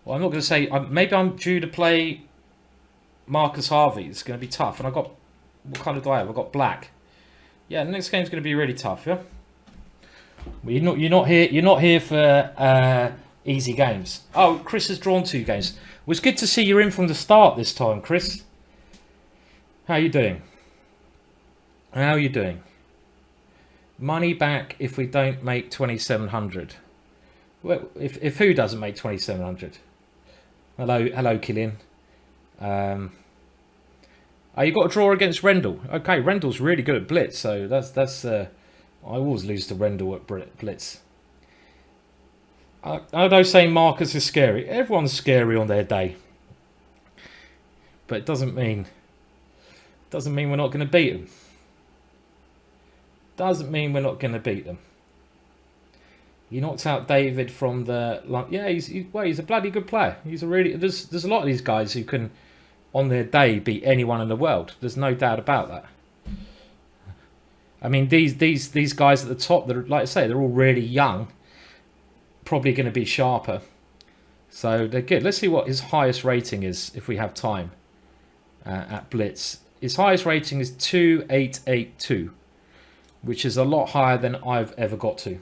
Well, I'm not going to say... maybe I'm due to play Marcus Harvey. It's going to be tough. And I've got... What colour do I have? I've got black. Yeah, the next game's going to be really tough, yeah? Well, you're not here for easy games. Oh, Chris has drawn 2 games. Well, it's good to see you're in from the start this time, Chris. How are you doing? How are you doing? Money back if we don't make 2,700. Well, if who doesn't make 2,700? Hello, Killian. Oh, you got a draw against Rendell. Okay, Rendell's really good at Blitz, so that's. I always lose to Rendell at Blitz. I don't say Marcus is scary. Everyone's scary on their day, but it doesn't mean we're not going to beat them. Doesn't mean we're not going to beat them. He knocked out David from the... Yeah, he's a bloody good player. He's a really... There's a lot of these guys who can, on their day, beat anyone in the world. There's no doubt about that. I mean, these guys at the top, they're, like I say, they're all really young. Probably going to be sharper. So they're good. Let's see what his highest rating is if we have time at Blitz. His highest rating is 2882. Which is a lot higher than I've ever got to.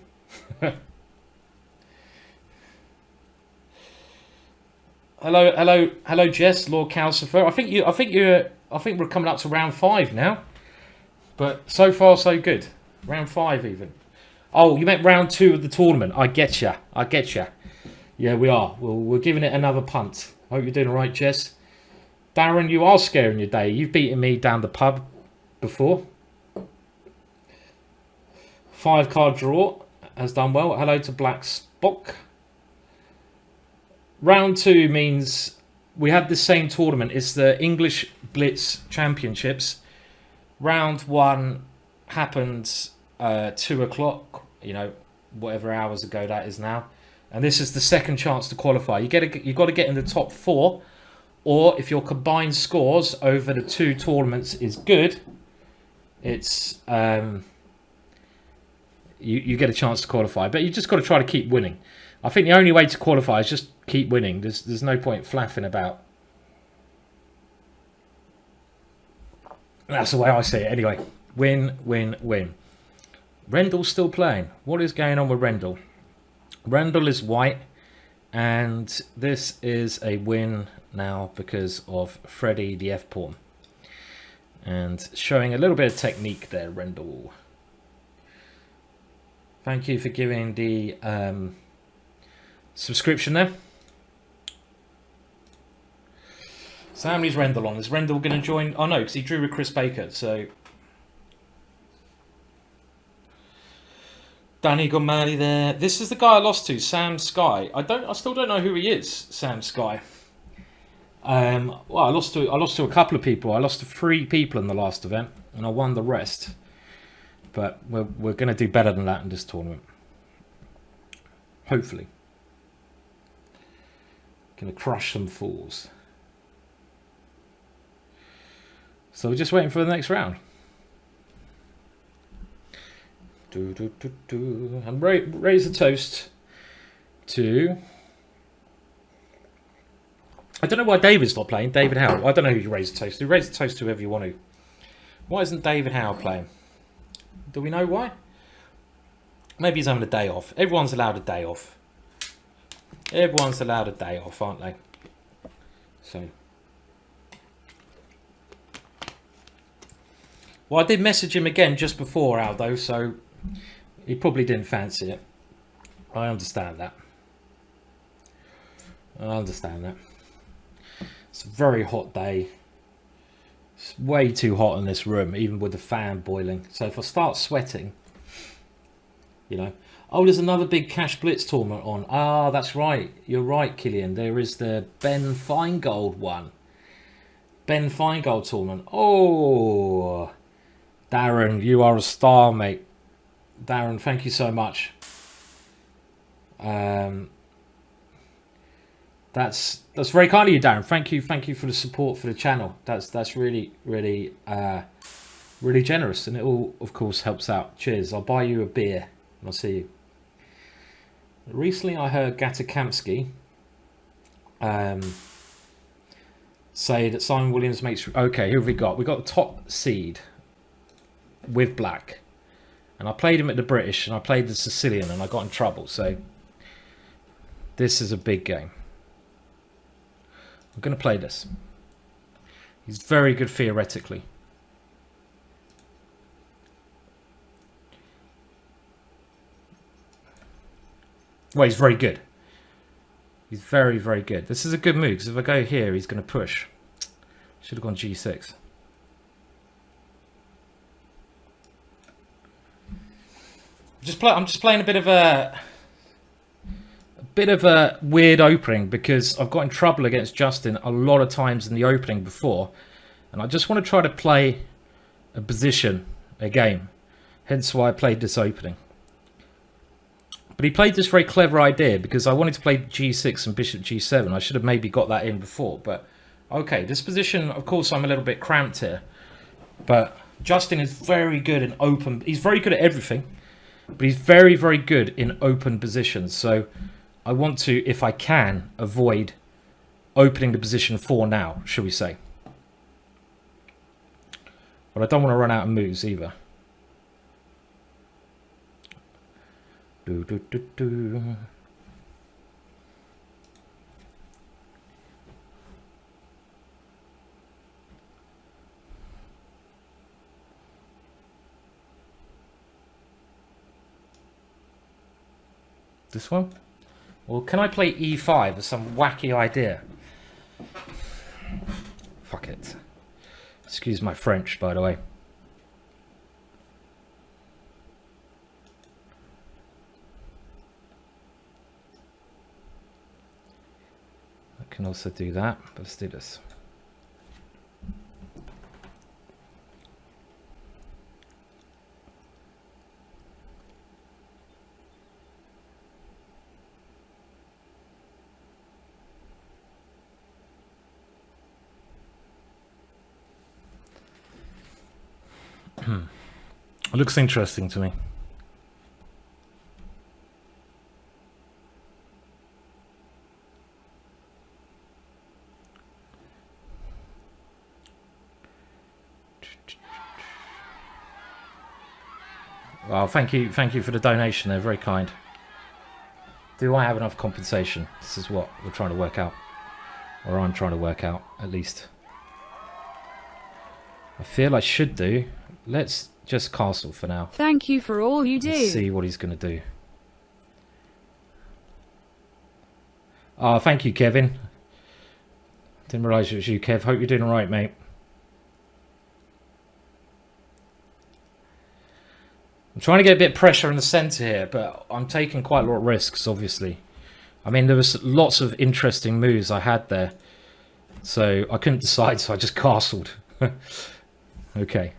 hello, Jess, Lord Calcifer. I think we're coming up to round 5 now. But so far, so good. Round 5 even. Oh, you meant round 2 of the tournament. I get ya. Yeah, we are. We're giving it another punt. Hope you're doing all right, Jess. Darren, you are scaring your day. You've beaten me down the pub before. 5-card draw has done well. Hello to Black Spock. Round 2 means we have the same tournament. It's the English Blitz Championships. Round 1 happened 2 o'clock, you know, whatever hours ago that is now. And this is the second chance to qualify. You've got to get in the top 4, or if your combined scores over the 2 tournaments is good, it's you get a chance to qualify. But you just got to try to keep winning. I think the only way to qualify is just keep winning. There's no point flapping about. That's the way I see it anyway. Win, win, win. Rendell's still playing. What is going on with Rendell? Rendell is white, and this is a win now because of Freddie the F-pawn. And showing a little bit of technique there, Rendell. Thank you for giving the subscription there. So how many's Rendell on? Is Rendell going to join? Oh no, because he drew with Chris Baker. So Danny Gormley there. This is the guy I lost to, Sam Sky. I still don't know who he is, Sam Sky. Well, I lost to a couple of people. I lost to 3 people in the last event, and I won the rest. But we're going to do better than that in this tournament. Hopefully. Going to crush some fools. So we're just waiting for the next round. And raise a toast to... I don't know why David's not playing. David Howe. I don't know who you raise a toast to. Raise a toast to whoever you want to. Why isn't David Howe playing? Do we know why? Maybe he's having a day off. Everyone's allowed a day off. Everyone's allowed a day off, aren't they? So... Well, I did message him again just before, Aldo, so he probably didn't fancy it. I understand that. I understand that. It's a very hot day. It's way too hot in this room, even with the fan boiling. So if I start sweating, you know... Oh, there's another big Cash Blitz tournament on. Ah, that's right. You're right, Killian. There is the Ben Feingold one. Ben Feingold tournament. Oh... Darren, you are a star, mate. Darren, thank you so much. That's very kind of you, Darren. Thank you for the support for the channel. That's really generous, and it all, of course, helps out. Cheers. I'll buy you a beer, and I'll see you. Recently, I heard Gatakamsky say that Simon Williams makes. Okay, who have we got? We got the top seed. With black, and I played him at the British, and I played the Sicilian, and I got in trouble. So this is a big game. I'm going to play this. He's very good theoretically. Well, he's very good. He's very good. This is a good move, because if I go here, he's going to push. Should have gone G6. I'm just playing a bit of a weird opening, because I've got in trouble against Justin a lot of times in the opening before, and I just want to try to play a position, a game. Hence why I played this opening. But he played this very clever idea, because I wanted to play G6 and Bishop G7. I should have maybe got that in before, but okay, this position, of course, I'm a little bit cramped here, but Justin is very good in open. He's very good at everything. But he's very good in open positions. So I want to, if I can, avoid opening the position 4 now, shall we say. But I don't want to run out of moves either. This one? Or can I play E5 as some wacky idea? Fuck it. Excuse my French, by the way. I can also do that, but let's do this. It looks interesting to me. Well, thank you for the donation. They're very kind. Do I have enough compensation? This is what we're trying to work out, or I'm trying to work out at least. I feel I should do. Let's just castle for now. Thank you for all you do. Let's see what he's going to do. Oh, thank you, Kevin. Didn't realise it was you, Kev. Hope you're doing all right, mate. I'm trying to get a bit of pressure in the centre here, but I'm taking quite a lot of risks, obviously. I mean, there was lots of interesting moves I had there. So I couldn't decide, so I just castled. Okay.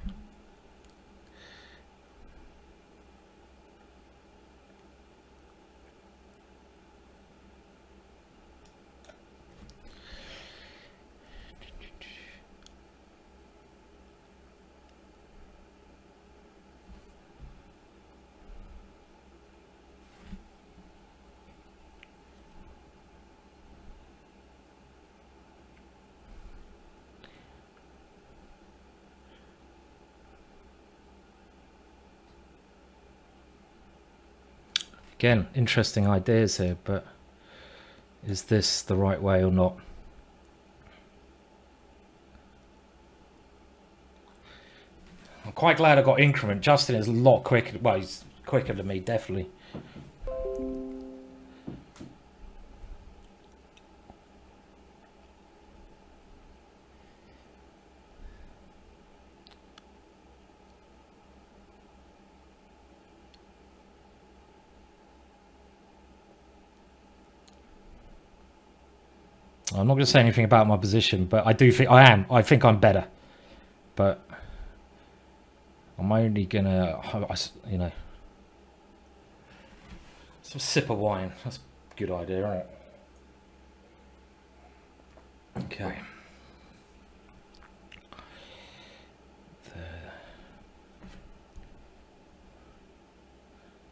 Again, interesting ideas here, but is this the right way or not? I'm quite glad I got increment. Justin is a lot quicker. Well, he's quicker than me, definitely. I'm not going to say anything about my position, but I do think I am. I think I'm better. But I'm only going to, you know, some sip of wine. That's a good idea, isn't it? Okay.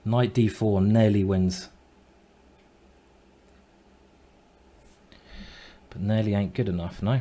Knight d4 nearly wins. But nearly ain't good enough, no?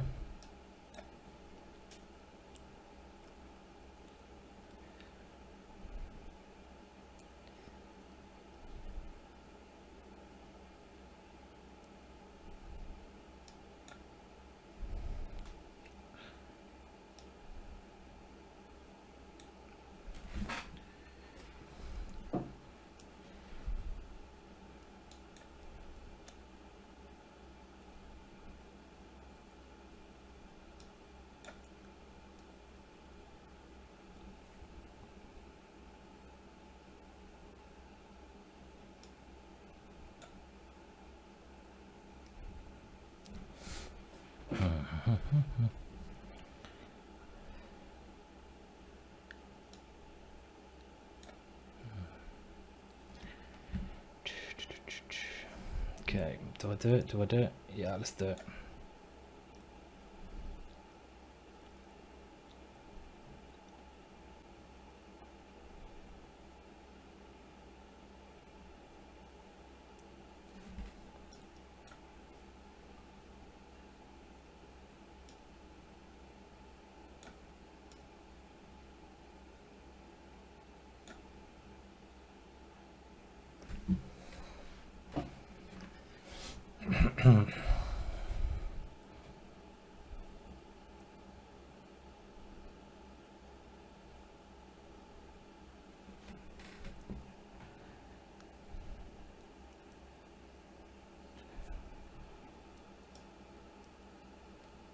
Okay, do I do it? Do I do it? Yeah, let's do it.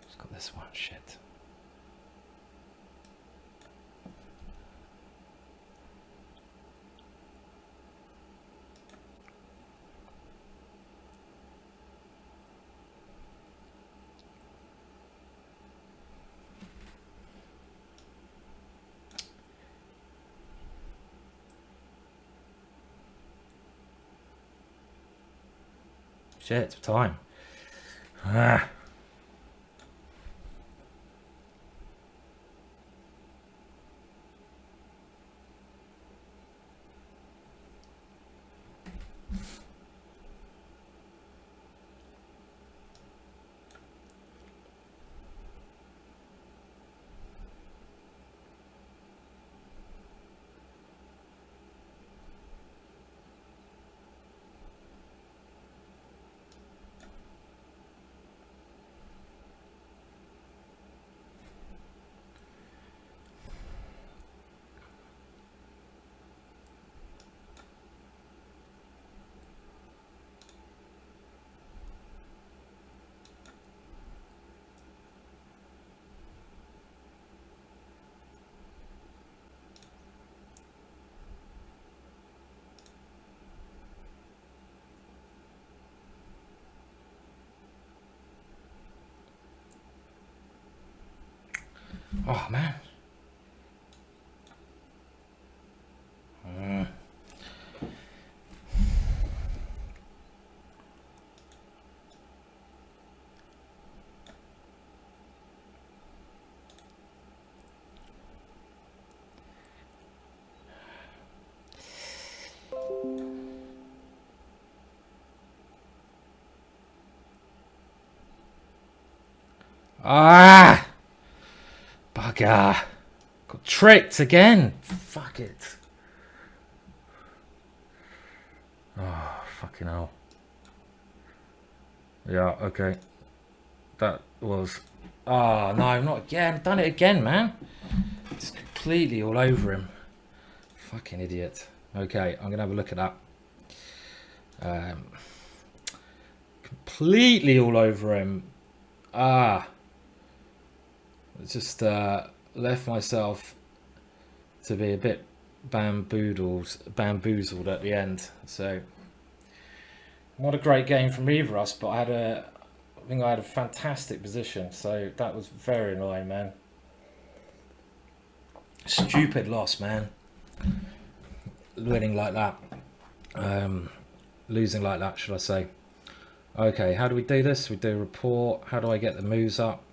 Just got this one, shit. Shit, time. Ah. Oh, man. Ah! Bugger. Got tricked again. Fuck it. Oh, fucking hell. Yeah, okay. That was... Oh, no, not again. I've done it again, man. It's completely all over him. Fucking idiot. Okay, I'm going to have a look at that. Completely all over him. Ah. Just left myself to be a bit bamboozled at the end. So, not a great game from either of us, but I think I had a fantastic position. So that was very annoying, man. Stupid loss, man. Winning like that. Losing like that, should I say. Okay, how do we do this? We do a report. How do I get the moves up?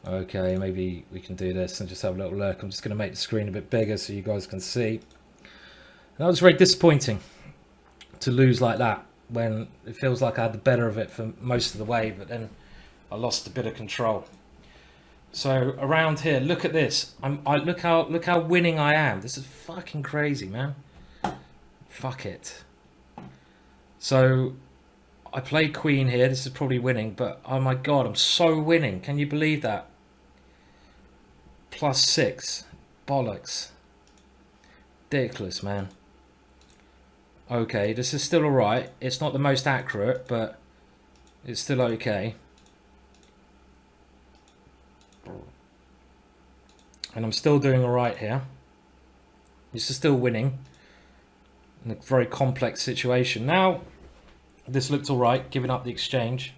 Okay, maybe we can do this and just have a little look. I'm just going to make the screen a bit bigger so you guys can see. That was very disappointing to lose like that when it feels like I had the better of it for most of the way, but then I lost a bit of control. So around here, look at this. Look how winning I am. This is fucking crazy, man. Fuck it. So I play queen here. This is probably winning, but oh my god, I'm so winning. Can you believe that? +6. Bollocks. Ridiculous, man. Okay, this is still alright. It's not the most accurate, but it's still okay. And I'm still doing alright here. This is still winning in a very complex situation. Now, this looked alright, giving up the exchange.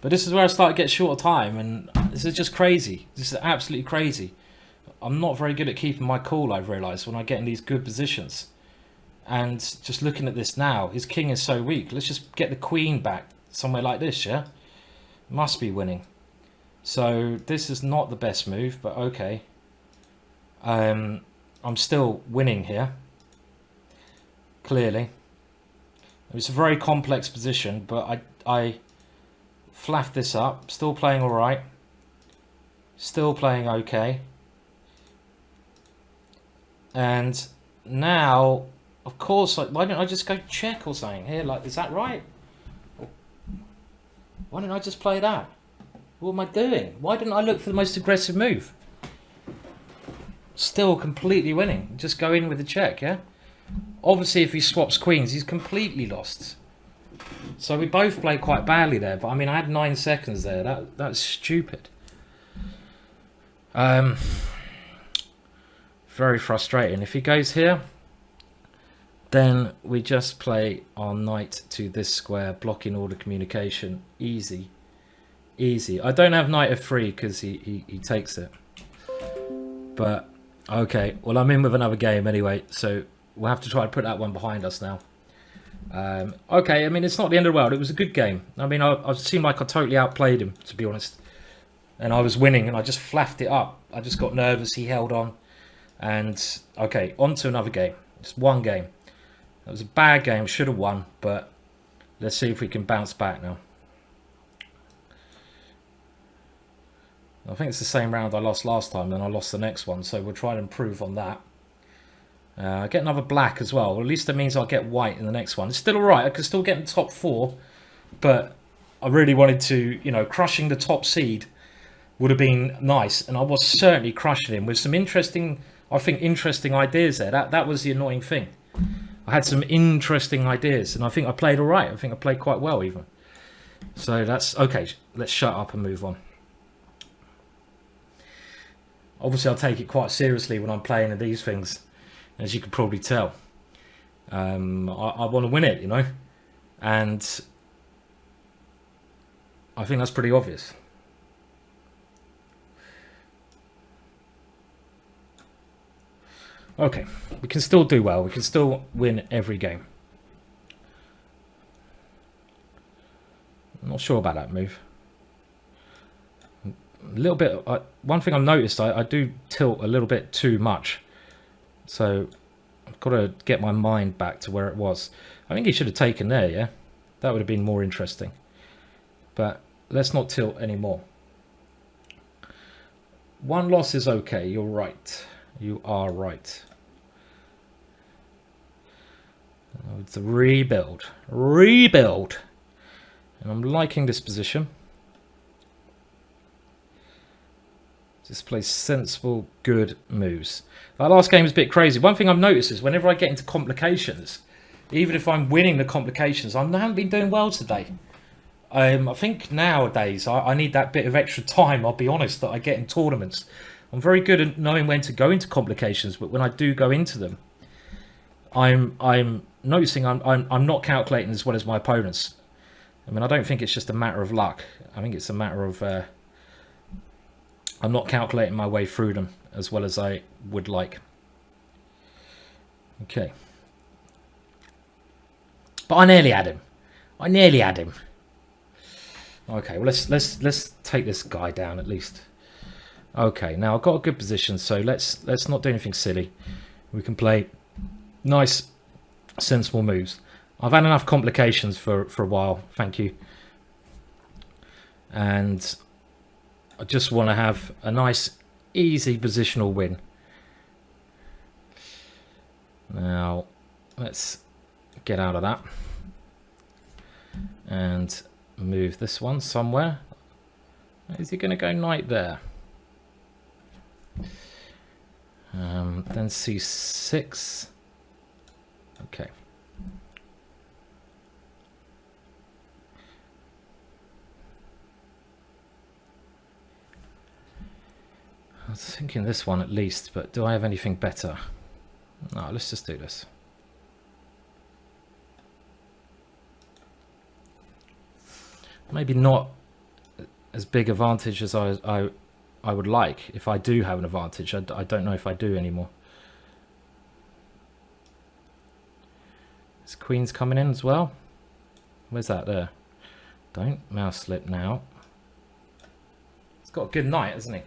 But this is where I start to get short of time, and this is just crazy. This is absolutely crazy. I'm not very good at keeping my cool, I've realised, when I get in these good positions. And just looking at this now, his king is so weak. Let's just get the queen back somewhere like this, yeah? Must be winning. So this is not the best move, but okay. I'm still winning here. Clearly. It's a very complex position, but I flaffed this up. Still playing alright. Still playing okay. And now, of course, like, why don't I just go check or something here? Like, is that right? Why didn't I just play that? What am I doing? Why didn't I look for the most aggressive move? Still completely winning. Just go in with the check, yeah? Obviously, if he swaps queens, he's completely lost. So we both played quite badly there. But, I mean, I had 9 seconds there. That's stupid. Very frustrating. If he goes here, then we just play our knight to this square, blocking all the communication. Easy. Easy. I don't have knight f3 because he takes it. But, okay. Well, I'm in with another game anyway. So we'll have to try to put that one behind us now. Okay, I mean, it's not the end of the world. It was a good game. I mean, I seemed like I totally outplayed him, to be honest. And I was winning, and I just flaffed it up. I just got nervous. He held on. And, okay, on to another game. Just one game. That was a bad game. Should have won, but let's see if we can bounce back now. I think it's the same round I lost last time, then I lost the next one, so we'll try and improve on that. Get another black as well. At least that means I'll get white in the next one. It's still alright. I could still get in the top 4, but I really wanted to, you know, crushing the top seed would have been nice, and I was certainly crushing him with some interesting, I think, interesting ideas there. That was the annoying thing. I had some interesting ideas, and I think I played all right. I think I played quite well, even. So that's okay. Let's shut up and move on. Obviously, I'll take it quite seriously when I'm playing these things, as you can probably tell. I want to win it, you know, and I think that's pretty obvious. Okay, we can still do well. We can still win every game. I'm not sure about that move. A little bit. One thing I've noticed, I do tilt a little bit too much. So I've got to get my mind back to where it was. I think he should have taken there, yeah? That would have been more interesting. But let's not tilt anymore. One loss is okay. You're right. You are right. Oh, it's a rebuild. Rebuild. And I'm liking this position. Just play sensible, good moves. That last game is a bit crazy. One thing I've noticed is whenever I get into complications, even if I'm winning the complications, I haven't been doing well today. I think nowadays I need that bit of extra time, I'll be honest, that I get in tournaments. I'm very good at knowing when to go into complications, but when I do go into them, I'm noticing I'm not calculating as well as my opponents. I mean, I don't think it's just a matter of luck. I think it's a matter of I'm not calculating my way through them as well as I would like. Okay. But I nearly had him. I nearly had him. Okay, well let's take this guy down at least. Okay, now I've got a good position, so let's not do anything silly. We can play nice, sensible moves. I've had enough complications for a while, thank you. And I just want to have a nice, easy positional win. Now, let's get out of that. And move this one somewhere. Is he going to go knight there? Then c6. Okay. I was thinking this one at least, but do I have anything better? No, let's just do this. Maybe not as big advantage as I would like. If I do have an advantage, I don't know if I do anymore. This queen's coming in as well. Where's that there? Don't mouse slip now. He's got a good knight, hasn't he?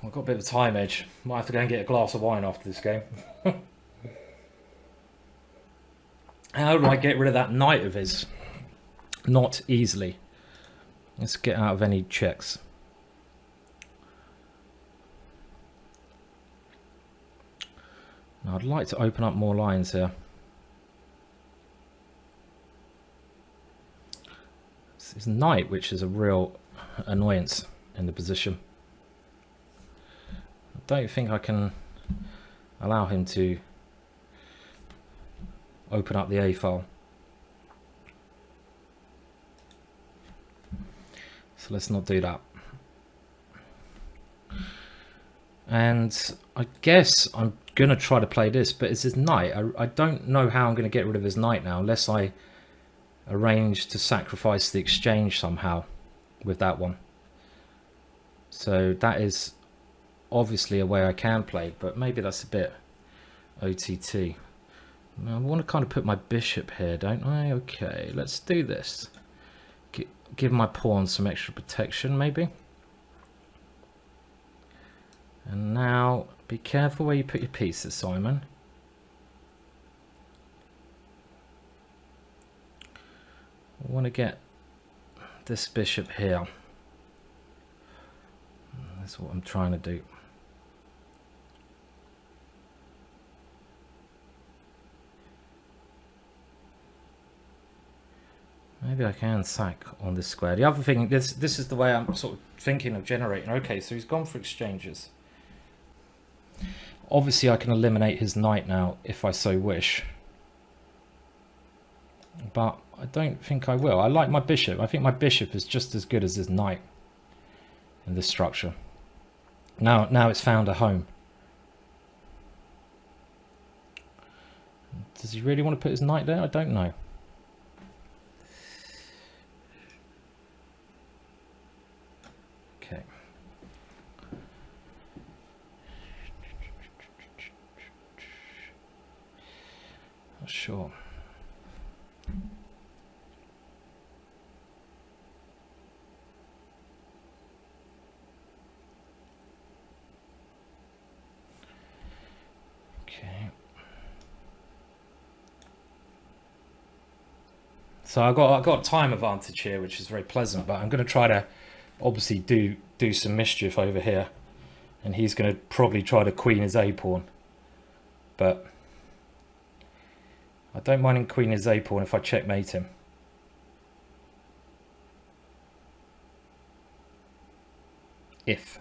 I've got a bit of a time edge. Might have to go and get a glass of wine after this game. How do I get rid of that knight of his? Not easily. Let's get out of any checks. Now I'd like to open up more lines here. It's his knight, which is a real annoyance in the position. I don't think I can allow him to open up the A file. So let's not do that. And I guess I'm going to try to play this, but it's his knight. I don't know how I'm going to get rid of his knight now, unless I arrange to sacrifice the exchange somehow with that one. So that is obviously a way I can play, but maybe that's a bit OTT. Now, I want to kind of put my bishop here, don't I? Okay, let's do this. Give my pawn some extra protection, maybe. And now, be careful where you put your pieces, Simon. I want to get this bishop here. That's what I'm trying to do. Maybe I can sack on this square. The other thing, this is the way I'm sort of thinking of generating. Okay, so he's gone for exchanges. Obviously, I can eliminate his knight now if I so wish. But I don't think I will. I like my bishop. I think my bishop is just as good as his knight in this structure. Now it's found a home. Does he really want to put his knight there? I don't know. Okay. Not sure. Okay. So I got time advantage here, which is very pleasant, but I'm going to try to obviously do some mischief over here, and he's going to probably try to queen his a pawn, but I don't mind him queen his a pawn if I checkmate him. If.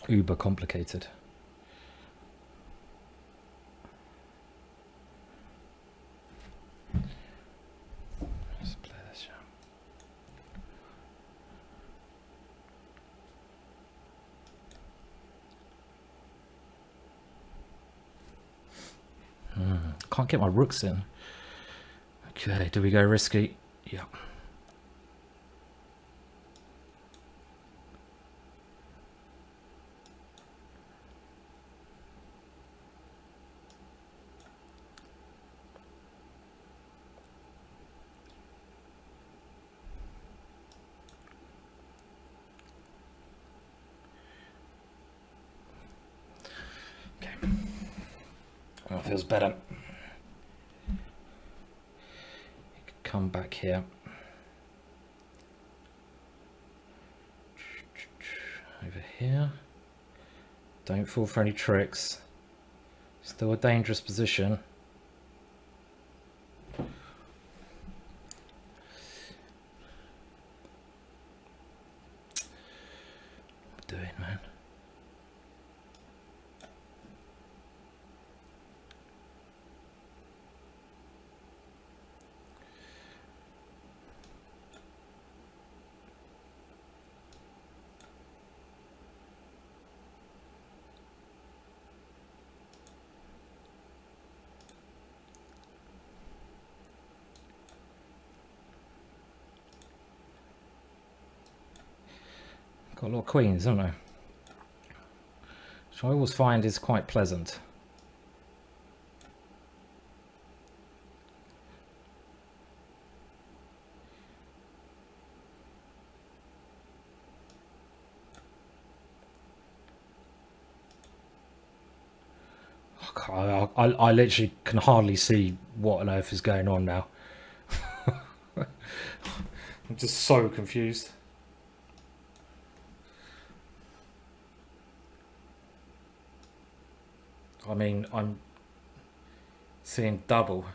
Uber complicated. Let's play this, yeah. Can't get my rooks in. Okay, do we go risky? Yeah. That feels better. You could come back here. Over here. Don't fall for any tricks. Still a dangerous position. What are you doing, man? Got a lot of queens, haven't I? Which I always find is quite pleasant. I literally can hardly see what on earth is going on now. I'm just so confused. I mean, I'm seeing double.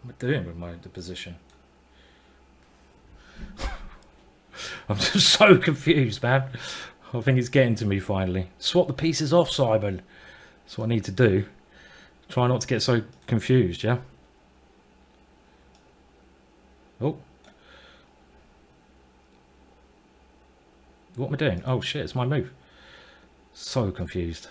What am I doing with the position? I'm just so confused, man. I think it's getting to me finally. Swap the pieces off, Simon. That's what I need to do. Try not to get so confused, yeah? Oh. What am I doing? Oh shit, it's my move. So confused.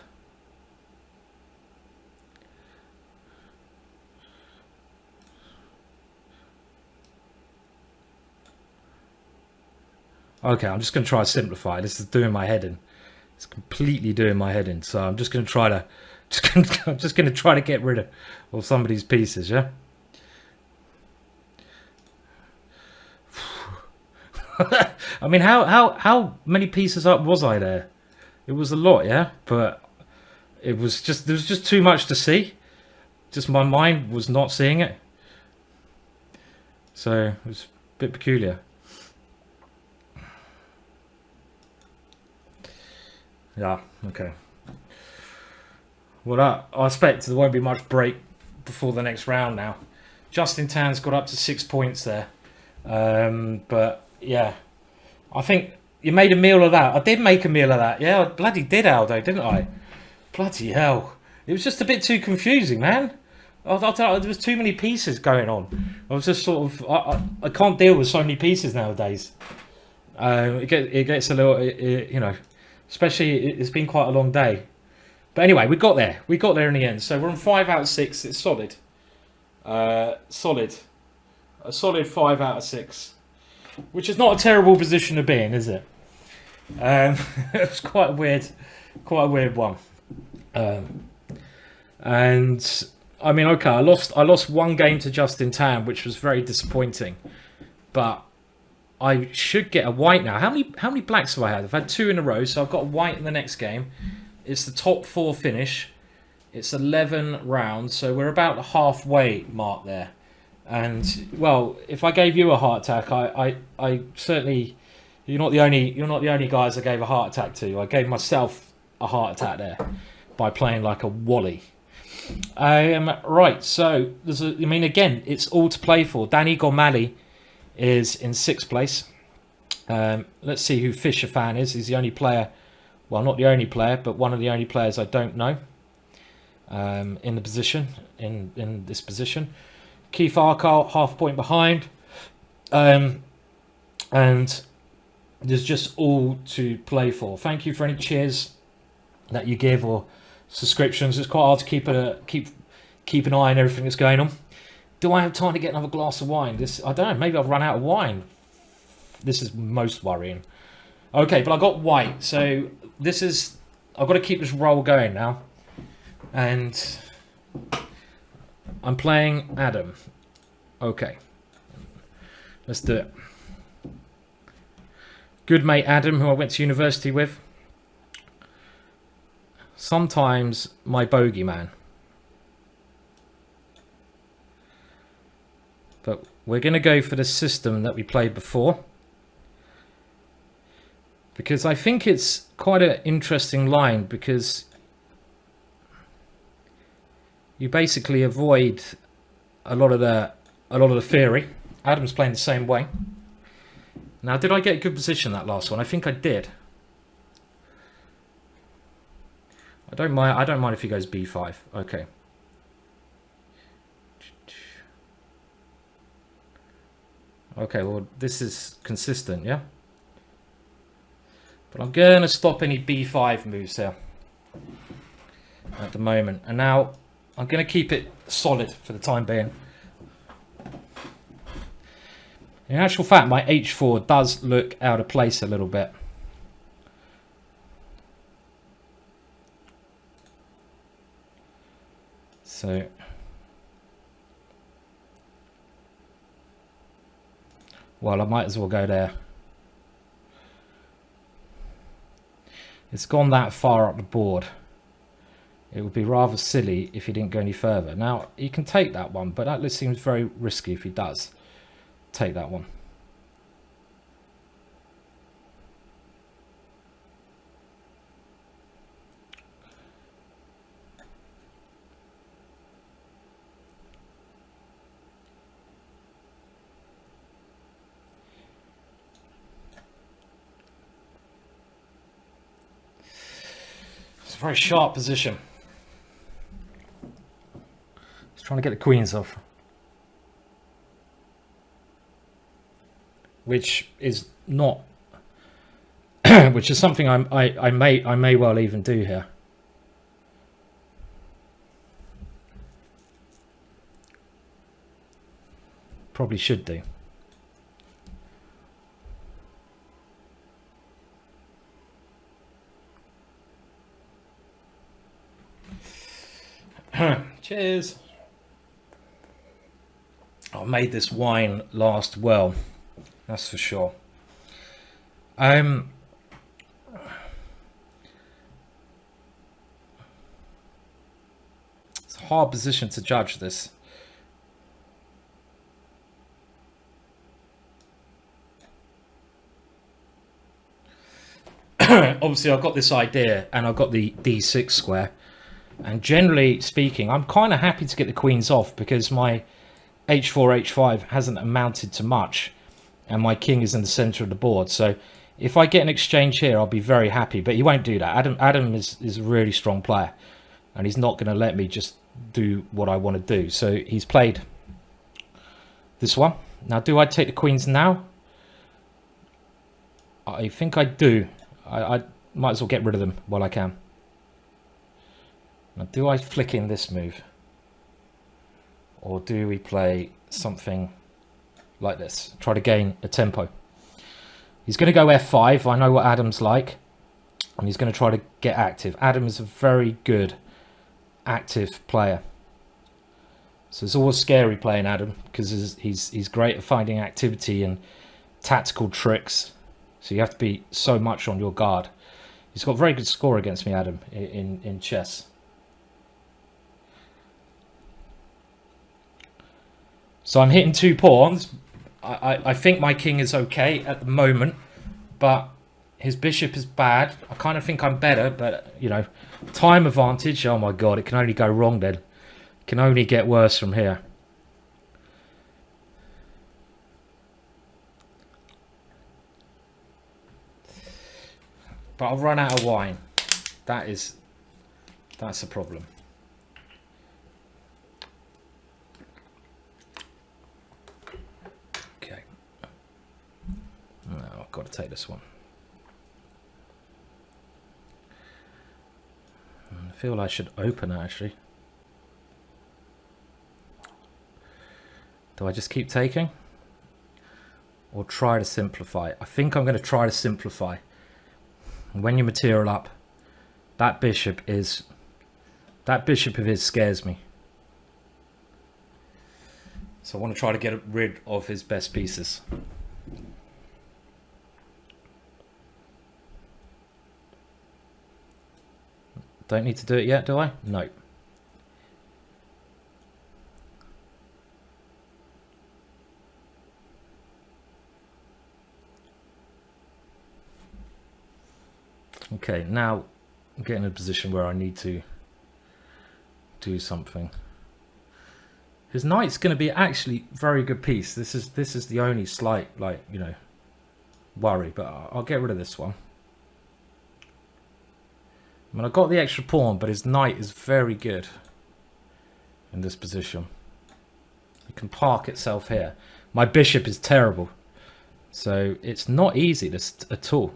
Okay, I'm just going to try to simplify. This is doing my head in. It's completely doing my head in. So I'm just going to try to, I'm just going to try to get rid of some of these pieces, yeah? I mean, how many pieces up was I there? It was a lot, yeah? But it was just, there was just too much to see. Just my mind was not seeing it. So it was a bit peculiar. Yeah, okay. Well, I expect there won't be much break before the next round now. Justin Tan's got up to 6 points there. But yeah, I think you made a meal of that. I did make a meal of that. Yeah, I bloody did, Aldo, didn't I? Bloody hell. It was just a bit too confusing, man. I'll tell you, there was too many pieces going on. I was just sort of... I can't deal with so many pieces nowadays. It gets a little... you know, especially it's been quite a long day. But anyway, we got there. We got there in the end. So we're on 5 out of 6. It's solid. Solid. A solid 5 out of 6. Which is not a terrible position to be in, is it? It was quite a weird one. And I mean, okay, I lost one game to Justin Tan, which was very disappointing. But I should get a white now. How many blacks have I had? I've had 2 in a row, so I've got a white in the next game. It's the top 4 finish. It's 11 rounds, so we're about the halfway mark there. And well, if I gave you a heart attack, I certainly, you're not the only guys I gave a heart attack to. I gave myself a heart attack there by playing like a wally. Right, so again, it's all to play for. Danny Gormali is in 6th place. Let's see who Fisher Fan is. He's the only player, well, not the only player, but one of the only players I don't know in the position, in this position. Keith Arkle, half point behind. And there's just all to play for. Thank you for any cheers that you give or subscriptions. It's quite hard to keep an eye on everything that's going on. Do I have time to get another glass of wine? I don't know, maybe I've run out of wine. This is most worrying. Okay, but I got white, so I've got to keep this roll going now. And I'm playing Adam. Okay. Let's do it. Good mate Adam, who I went to university with. Sometimes my bogeyman. But we're going to go for the system that we played before. Because I think it's quite an interesting line, because you basically avoid a lot of the theory. Adam's playing the same way. Now, did I get a good position that last one? I think I did. I don't mind if he goes b5. Okay. Okay, well, this is consistent, yeah? But I'm going to stop any b5 moves there at the moment. And now I'm going to keep it solid for the time being. In actual fact, my h4 does look out of place a little bit. So well, I might as well go there. It's gone that far up the board. It would be rather silly if he didn't go any further. Now, he can take that one, but that seems very risky if he does take that one. It's a very sharp position. He's trying to get the queens off. Which is not, which is something I may well even do here. Probably should do. Cheers. I made this wine last well. That's for sure. It's a hard position to judge this. Obviously, I've got this idea, and I've got the d6 square. And generally speaking, I'm kind of happy to get the queens off because my h4, h5 hasn't amounted to much, and my king is in the center of the board. So if I get an exchange here, I'll be very happy, but he won't do that. Adam is a really strong player, and he's not going to let me just do what I want to do. So he's played this one. Now, do I take the queens now? I think I do. I might as well get rid of them while I can. Now, do I flick in this move? Or do we play something like this? Try to gain a tempo. He's going to go f5. I know what Adam's like. And he's going to try to get active. Adam is a very good active player. So it's always scary playing Adam, because he's great at finding activity and tactical tricks. So you have to be so much on your guard. He's got a very good score against me, Adam, in chess. So I'm hitting 2 pawns. I think my king is okay at the moment, but his bishop is bad. I kind of think I'm better, but, you know, time advantage. Oh, my God, it can only go wrong then. It can only get worse from here. But I'll run out of wine. That's a problem. Okay. No, I've got to take this one. I feel I should open it, actually. Do I just keep taking? Or try to simplify? I think I'm going to try to simplify. When you material up, that bishop of his scares me. So I want to try to get rid of his best pieces. Don't need to do it yet, do I? No. Okay, now I'm getting in a position where I need to do something. His knight's going to be actually a very good piece. This is the only slight, like, you know, worry, but I'll get rid of this one. I mean, I got the extra pawn, but his knight is very good in this position. It can park itself here. My bishop is terrible, so it's not easy at all.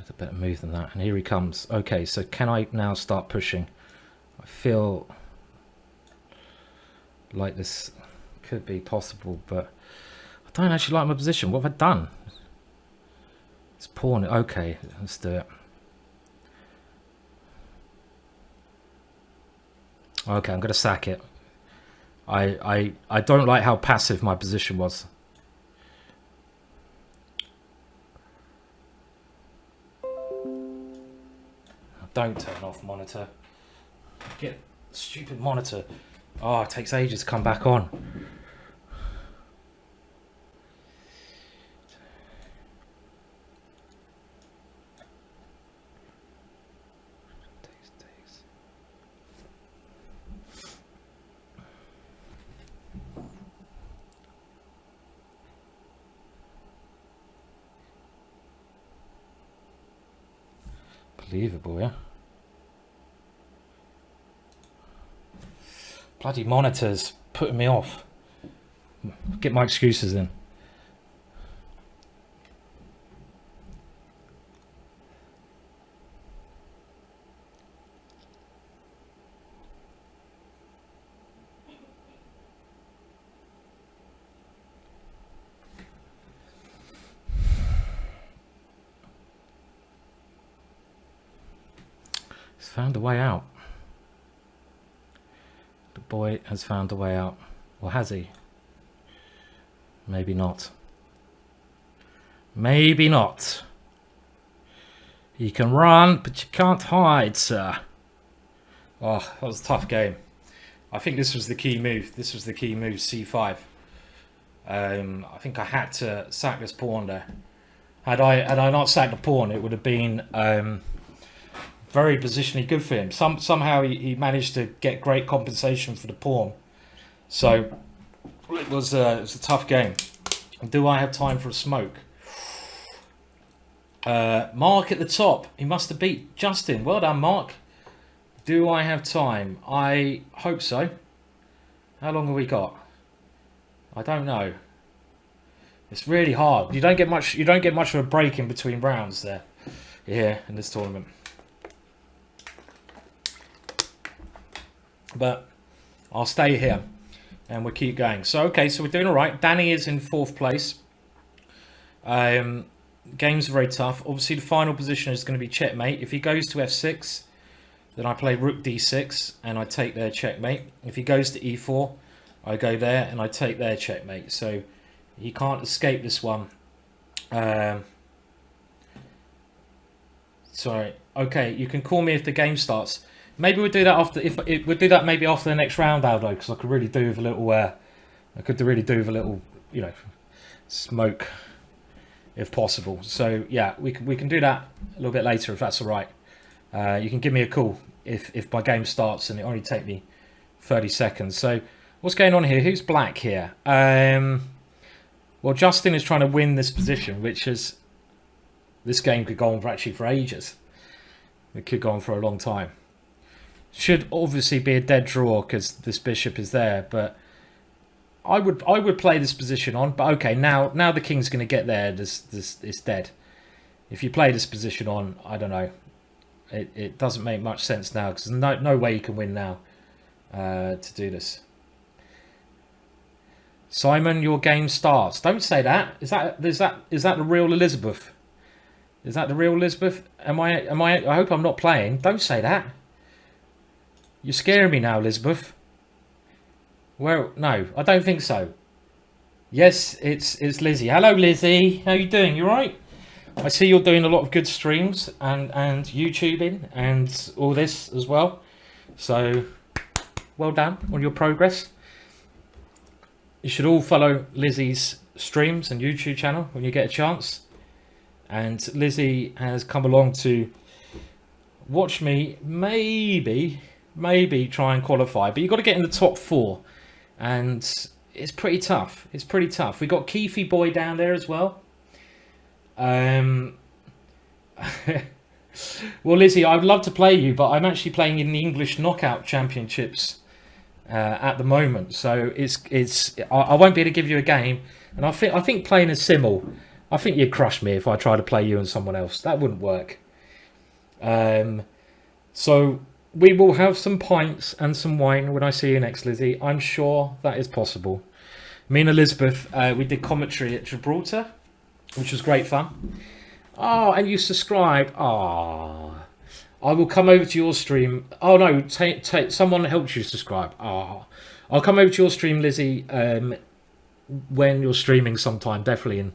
It's a better move than that. And here he comes. Okay, so can I now start pushing? I feel like this could be possible, but I don't actually like my position. What have I done? It's pawn. Okay, let's do it. Okay, I'm going to sack it. I don't like how passive my position was. Don't turn off monitor. Get stupid monitor. Oh, it takes ages to come back on. Believable, yeah. Bloody monitors putting me off. Get my excuses in. He's found a way out. The boy has found a way out. Or has he? Maybe not. Maybe not. You can run, but you can't hide, sir. Oh, that was a tough game. I think this was the key move. This was the key move, c5. I think I had to sack this pawn there. Had I not sacked the pawn, it would have been very positionally good for him. Somehow he managed to get great compensation for the pawn. So it was a tough game. Do I have time for a smoke? Mark at the top. He must have beat Justin. Well done, Mark. Do I have time? I hope so. How long have we got? I don't know. It's really hard. You don't get much of a break in between rounds there. Here in this tournament. But I'll stay here and we'll keep going. So okay, so we're doing all right. Danny is in 4th place. Games are very tough. Obviously the final position is going to be checkmate. If he goes to f6, then I play rook d6 and I take their checkmate. If he goes to e4, I go there and I take their checkmate. So he can't escape this one. Sorry. Okay, you can call me if the game starts. Maybe we'll do that after. We'll do that maybe after the next round, Aldo, because I could really do with a little. I could really do with a little, you know, smoke, if possible. So yeah, we can do that a little bit later if that's all right. You can give me a call if my game starts and it only take me 30 seconds. So what's going on here? Who's black here? Well, Justin is trying to win this position, which is this game could go on for ages. It could go on for a long time. Should obviously be a dead draw because this bishop is there, but I would play this position on. But okay, now the king's going to get there. This it's dead. If you play this position on, I don't know. It doesn't make much sense now because there's no way you can win now to do this. Simon, your game starts. Don't say that. Is that the real Elizabeth? Is that the real Elizabeth? Am I? I hope I'm not playing. Don't say that. You're scaring me now, Elizabeth. Well, no, I don't think so. Yes, it's Lizzie. Hello, Lizzie. How you doing? You right? I see you're doing a lot of good streams and YouTubing and all this as well. So, well done on your progress. You should all follow Lizzie's streams and YouTube channel when you get a chance. And Lizzie has come along to watch me maybe try and qualify. But you've got to get in the top 4. And it's pretty tough. It's pretty tough. We got Keefy Boy down there as well. Well, Lizzie, I'd love to play you, but I'm actually playing in the English Knockout Championships at the moment. So I won't be able to give you a game. And I think playing a Simmel, I think you'd crush me if I try to play you and someone else. That wouldn't work. So we will have some pints and some wine when I see you next, Lizzie. I'm sure that is possible. Me and Elizabeth, we did commentary at Gibraltar, which was great fun. Oh, and you subscribed. Oh, I will come over to your stream. Oh no, someone helped you subscribe. Oh, I'll come over to your stream, Lizzie, when you're streaming sometime, definitely, and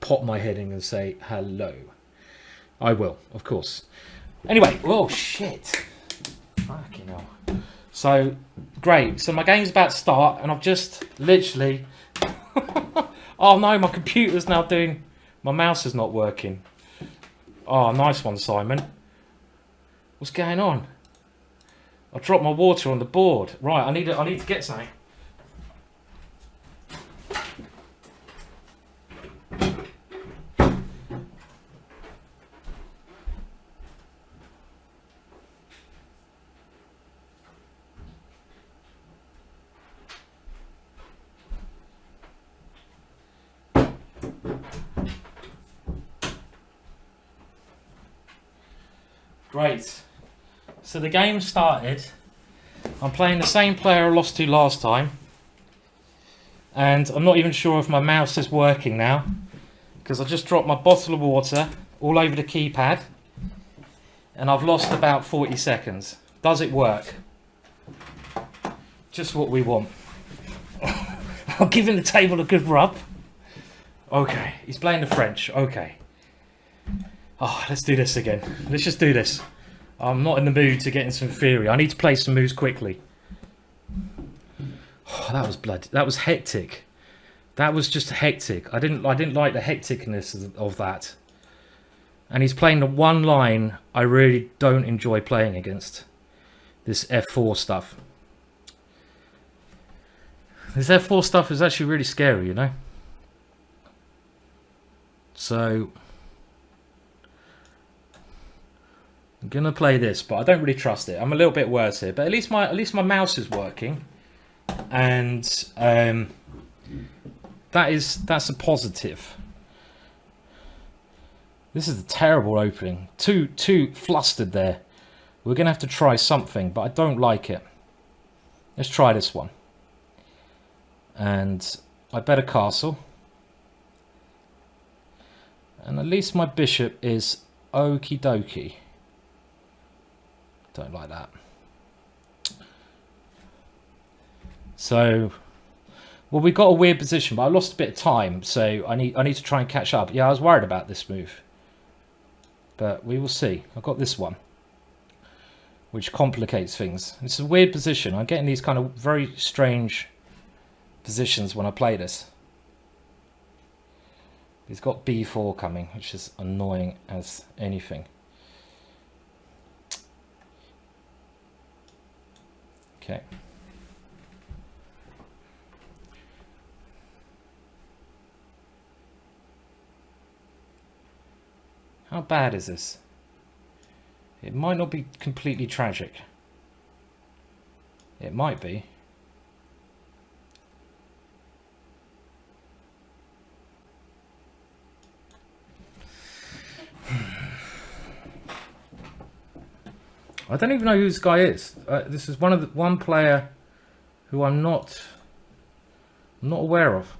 pop my head in and say hello. I will, of course. Anyway, oh shit. Fucking hell. So, great. So my game's about to start, and I've just literally... Oh no, my computer's now doing... My mouse is not working. Oh, nice one, Simon. What's going on? I dropped my water on the board. Right, I need to get something. Great. So the game started. I'm playing the same player I lost to last time. And I'm not even sure if my mouse is working now. Because I just dropped my bottle of water all over the keypad. And I've lost about 40 seconds. Does it work? Just what we want. I'm giving the table a good rub. Okay, he's playing the French. Okay. Oh, let's do this again. Let's just do this. I'm not in the mood to get in some theory. I need to play some moves quickly. Oh, that was blood. That was hectic. That was just hectic. I didn't like the hecticness of that. And he's playing the one line I really don't enjoy playing against. This F4 stuff. This F4 stuff is actually really scary, you know. So I'm gonna play this, but I don't really trust it. I'm a little bit worse here, but at least my mouse is working, and that's a positive. This is a terrible opening. Too flustered there. We're gonna have to try something, but I don't like it. Let's try this one. And I bet a castle. And at least my bishop is okie dokie. Don't like that. So, well, we got a weird position, but I lost a bit of time, so I need to try and catch up. Yeah, I was worried about this move, but we will see. I've got this one, which complicates things. It's a weird position. I'm getting these kind of very strange positions when I play this. He's got b4 coming, which is annoying as anything. Okay. How bad is this? It might not be completely tragic. It might be. I don't even know who this guy is. This is one player who I'm not aware of.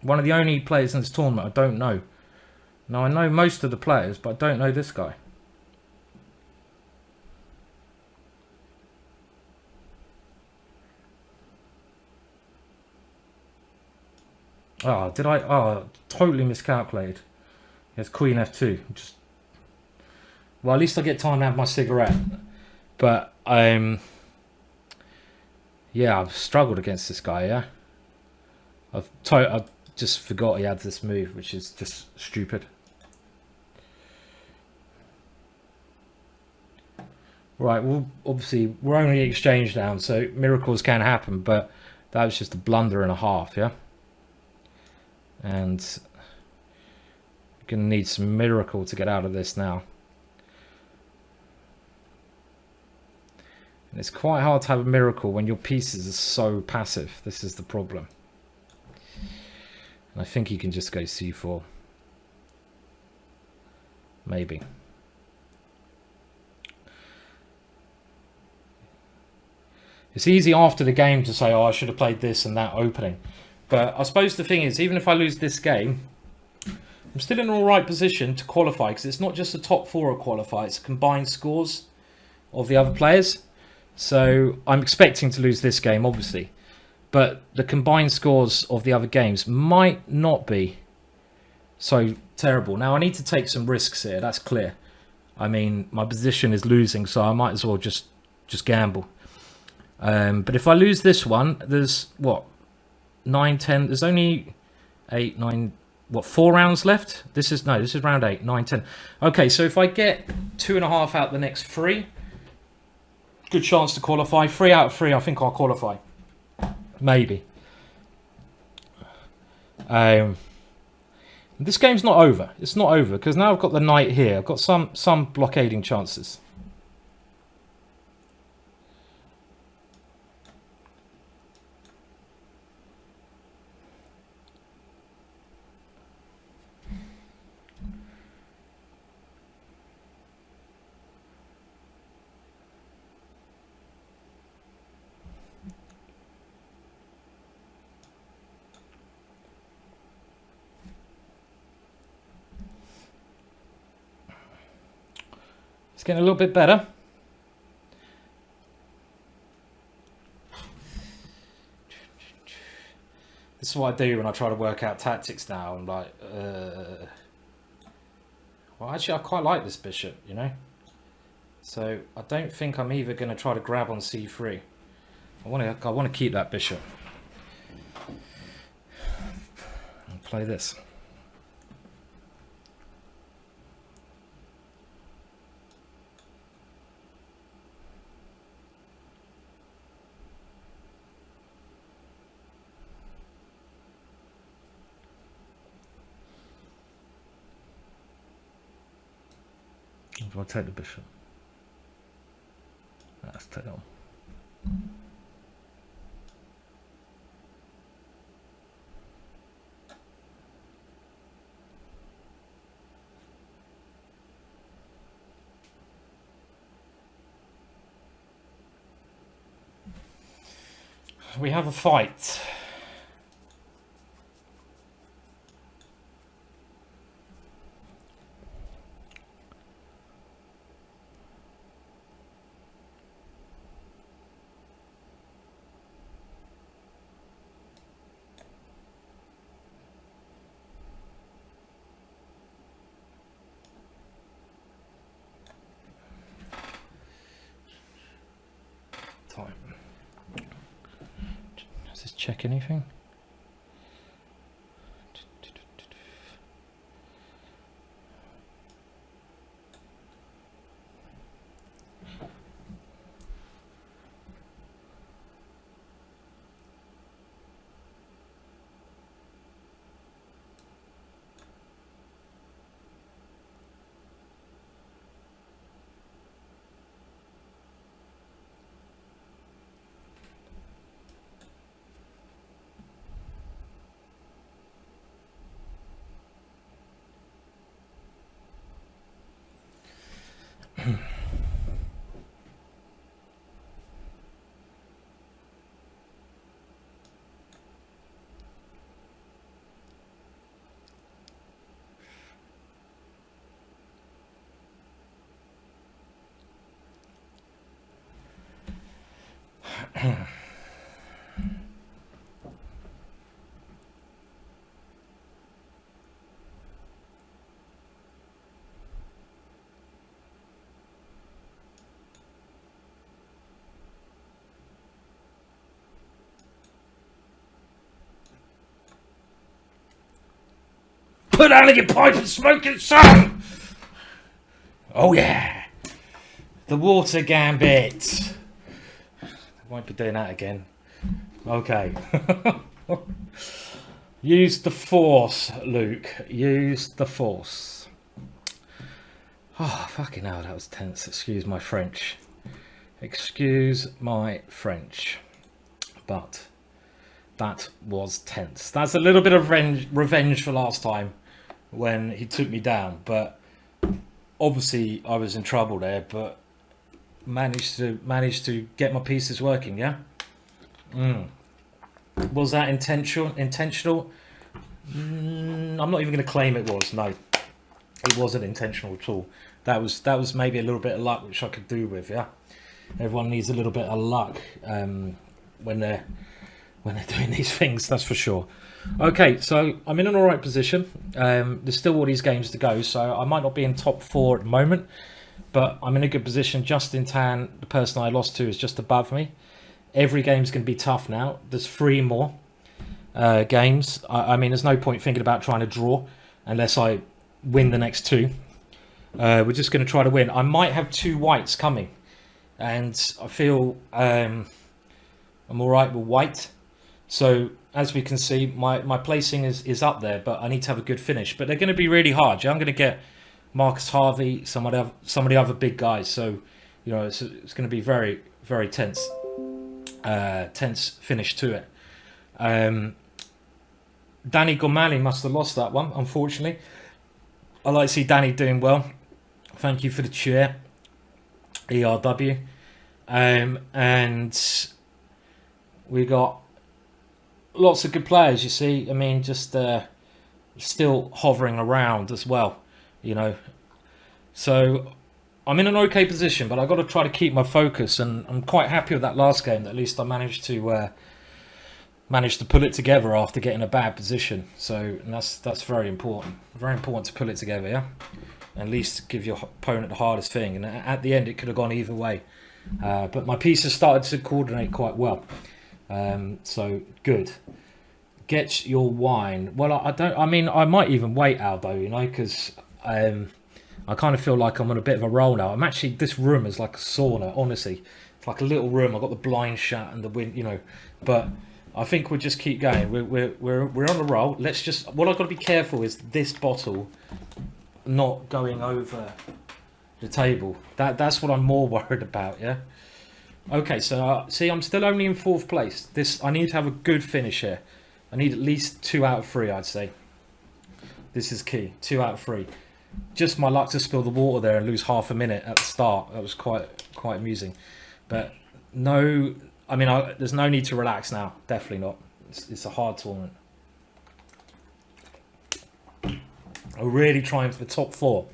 One of the only players in this tournament I don't know. Now I know most of the players, but I don't know this guy. Oh, did I? Oh, totally miscalculated. It's Queen F2. Well, at least I get time to have my cigarette. But yeah, I've struggled against this guy. Yeah, I just forgot he had this move, which is just stupid. Right. Well, obviously we're only exchange down, so miracles can happen. But that was just a blunder and a half. Yeah, and gonna need some miracle to get out of this now. And it's quite hard to have a miracle when your pieces are so passive. This is the problem. And I think he can just go c4. Maybe. It's easy after the game to say, oh, I should have played this and that opening. But I suppose the thing is, even if I lose this game, I'm still in an alright position to qualify, because it's not just the top 4 who qualify, it's combined scores of the other players. So I'm expecting to lose this game, obviously, but the combined scores of the other games might not be so terrible. Now I need to take some risks here, that's clear. I mean, my position is losing, so I might as well just gamble. But if I lose this one, there's what, 9, 10, there's only 8, 9, what, 4 rounds left? This is round 8, 9, 10. Okay, so if I get 2.5 out the next 3, good chance to qualify. 3 out of 3, I think I'll qualify. Maybe. This game's not over. It's not over, because now I've got the knight here. I've got some blockading chances. It's getting a little bit better. This is what I do when I try to work out tactics now. I'm like, well, actually, I quite like this bishop, you know. So I don't think I'm either going to try to grab on c3. I want to keep that bishop. I'll play this. Do I take the bishop? Let's take that one. We have a fight. Time. Does this check anything? Put down your pipe and smoke it, son! Oh yeah! The water gambit! Won't be doing that again. Okay. Use the force, Luke. Use the force. Oh, fucking hell, that was tense. Excuse my French. Excuse my French. But that was tense. That's a little bit of revenge for last time when he took me down. But obviously I was in trouble there, but managed to get my pieces working. Yeah. Was that intentional? I'm not even going to claim it was. No, it wasn't intentional at all. That was maybe a little bit of luck, which I could do with. Yeah, everyone needs a little bit of luck when they're doing these things. That's for sure. Okay, so I'm in an alright position. There's still all these games to go, so I might not be in top 4 at the moment, but I'm in a good position. Justin Tan, the person I lost to, is just above me. Every game's going to be tough now. There's 3 more games. I mean, there's no point thinking about trying to draw unless I win the next 2. We're just going to try to win. I might have 2 whites coming, and I feel I'm alright with white. So as we can see, my placing is up there, but I need to have a good finish. But they're going to be really hard. Yeah? I'm going to get Marcus Harvey, some of the other big guys. So, you know, it's going to be very, very tense. Tense finish to it. Danny Gomali must have lost that one, unfortunately. I like to see Danny doing well. Thank you for the cheer, ERW. And we got lots of good players, you see. I mean, just still hovering around as well, you know. So I'm in an okay position, but I've got to try to keep my focus, and I'm quite happy with that last game. At least I managed to pull it together after getting a bad position. So that's very important. Very important to pull it together, yeah. At least give your opponent the hardest thing. And at the end, it could have gone either way. But my pieces started to coordinate quite well. So good. Get your wine. Well, I mean, I might even wait, Aldo, you know, because I kind of feel like I'm on a bit of a roll now. I'm actually, this room is like a sauna, honestly. It's like a little room. I've got the blind shut and the wind, you know. But I think we'll just keep going. We're on a roll. Let's just, what I've got to be careful is this bottle not going over the table. That's what I'm more worried about. Yeah. Okay, so see, I'm still only in 4th place. I need to have a good finish here. I need at least 2 out of 3, I'd say. This is key. 2 out of 3. Just my luck to spill the water there and lose half a minute at the start. That was quite amusing. But no, I mean, there's no need to relax now. Definitely not. It's a hard tournament. I'm really trying for the top 4.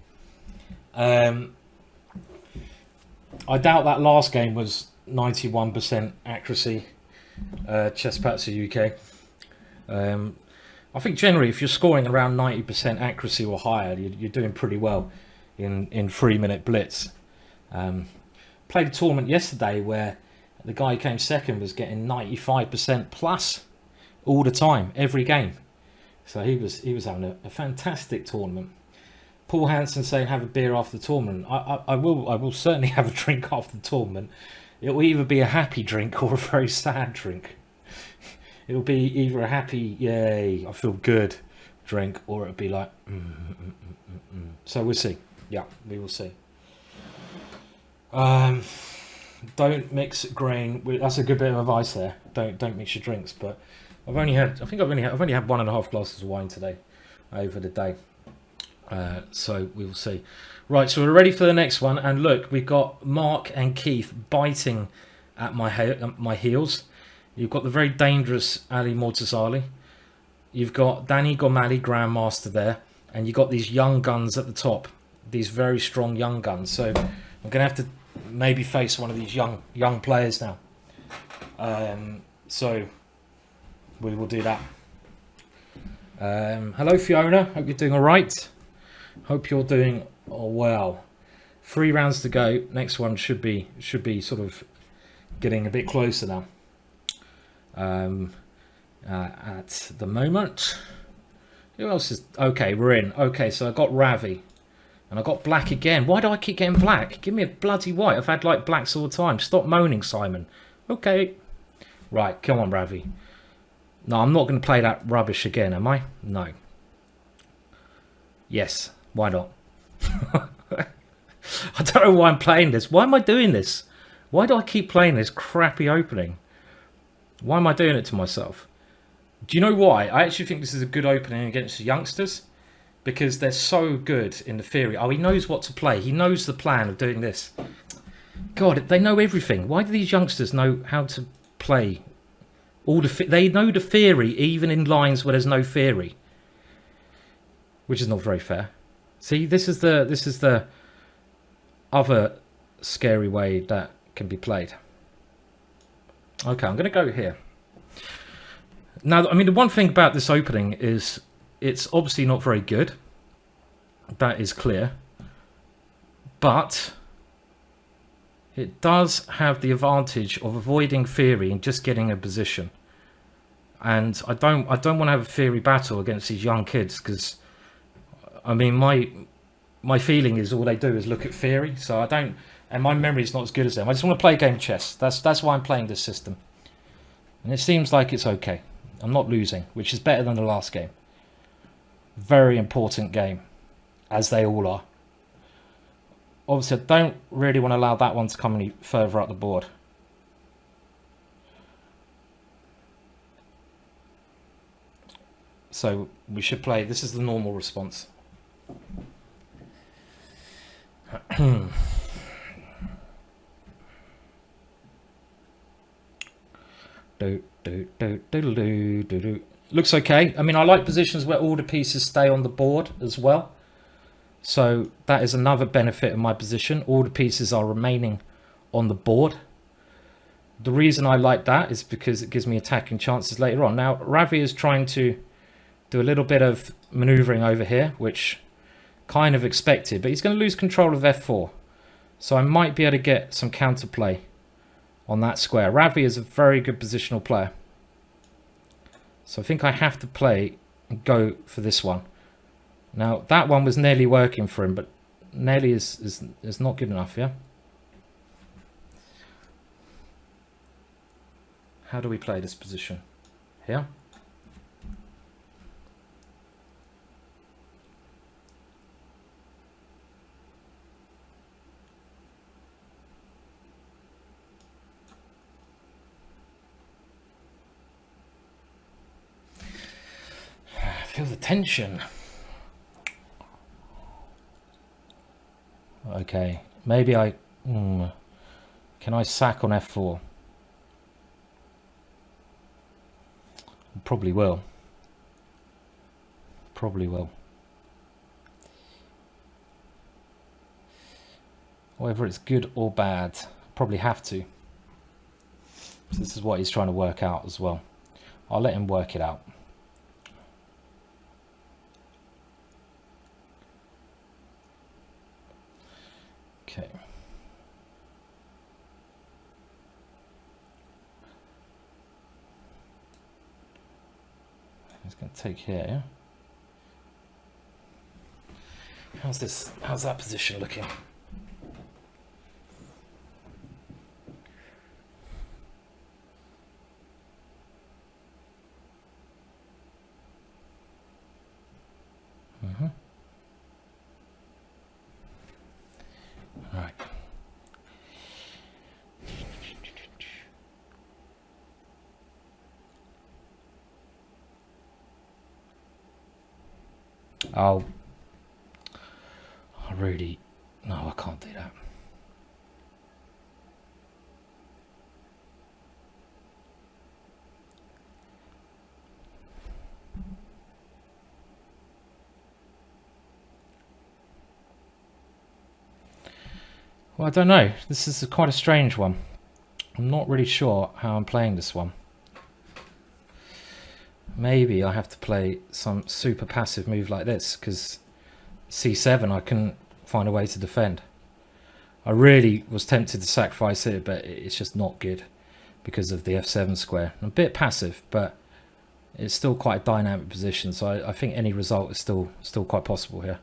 I doubt that last game was 91% accuracy. Chess Patzer UK. I think generally, if you're scoring around 90% accuracy or higher, you're doing pretty well in 3-minute blitz. Played a tournament yesterday where the guy who came second was getting 95% plus all the time, every game. So he was having a fantastic tournament. Paul Hansen saying have a beer after the tournament. I will certainly have a drink after the tournament. It will either be a happy drink or a very sad drink. It'll be either a happy, yay, I feel good drink, or it'll be like, So we'll see. Yeah, we will see. Don't mix grain. That's a good bit of advice there. Don't mix your drinks. But I've only had 1.5 glasses of wine today over the day. So we will see. Right, so we're ready for the next one. And look, we've got Mark and Keith biting at my heels. You've got the very dangerous Ali Mortazali. You've got Danny Gomali, Grandmaster there. And you've got these young guns at the top. These very strong young guns. So I'm going to have to maybe face one of these young players now. So we will do that. Hello, Fiona. Hope you're doing all right. Hope you're doing well. 3 rounds to go. Next one should be sort of getting a bit closer now. At the moment, who else is okay? We're in. Okay, so I got Ravi, and I got black again. Why do I keep getting black? Give me a bloody white. I've had like blacks all the time. Stop moaning, Simon. Okay, right. Come on, Ravi. No, I'm not going to play that rubbish again, am I? No. Yes. Why not? I don't know why I'm playing this. Why am I doing this? Why do I keep playing this crappy opening? Why am I doing it to myself? Do you know why? I actually think this is a good opening against the youngsters because they're so good in the theory. Oh, he knows what to play. He knows the plan of doing this. God, they know everything. Why do these youngsters know how to play? They know the theory even in lines where there's no theory, which is not very fair. See, this is the other scary way that can be played. Okay, I'm going to go here. Now, I mean, the one thing about this opening is it's obviously not very good. That is clear. But it does have the advantage of avoiding theory and just getting a position. And I don't want to have a theory battle against these young kids because, I mean, my feeling is all they do is look at theory. So I don't... And my memory is not as good as them. I just want to play a game of chess. That's why I'm playing this system. And it seems like it's okay. I'm not losing, which is better than the last game. Very important game, as they all are. Obviously, I don't really want to allow that one to come any further up the board. So we should play. This is the normal response. Looks okay. I mean, I like positions where all the pieces stay on the board as well. So that is another benefit of my position. All the pieces are remaining on the board. The reason I like that is because it gives me attacking chances later on. Now, Ravi is trying to do a little bit of maneuvering over here, which kind of expected, but he's going to lose control of f4. So I might be able to get some counterplay on that square. Ravi is a very good positional player. So I think I have to play and go for this one. Now, that one was nearly working for him, but nearly is not good enough, yeah? How do we play this position? Here? Feel the tension. Okay, maybe I... can I sack on f4? Probably will. Probably will. Whether it's good or bad, probably have to. So this is what he's trying to work out as well. I'll let him work it out. Okay. He's going to take here, yeah? How's this? How's that position looking? All right. I really, no, I can't do that. Well, I don't know. This is quite a strange one. I'm not really sure how I'm playing this one. Maybe I have to play some super passive move like this, because c7 I couldn't find a way to defend. I really was tempted to sacrifice it, but it's just not good because of the f7 square. I'm a bit passive, but it's still quite a dynamic position, so I think any result is still quite possible here.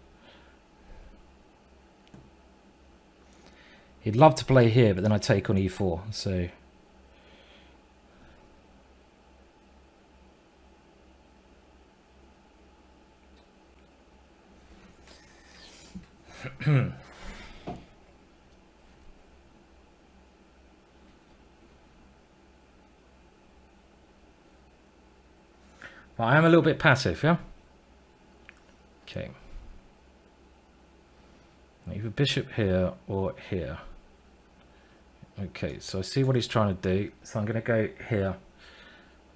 He'd love to play here, but then I take on e4, so... But I am a little bit passive, yeah? Okay. Either bishop here or here. Okay, so I see what he's trying to do. So I'm going to go here.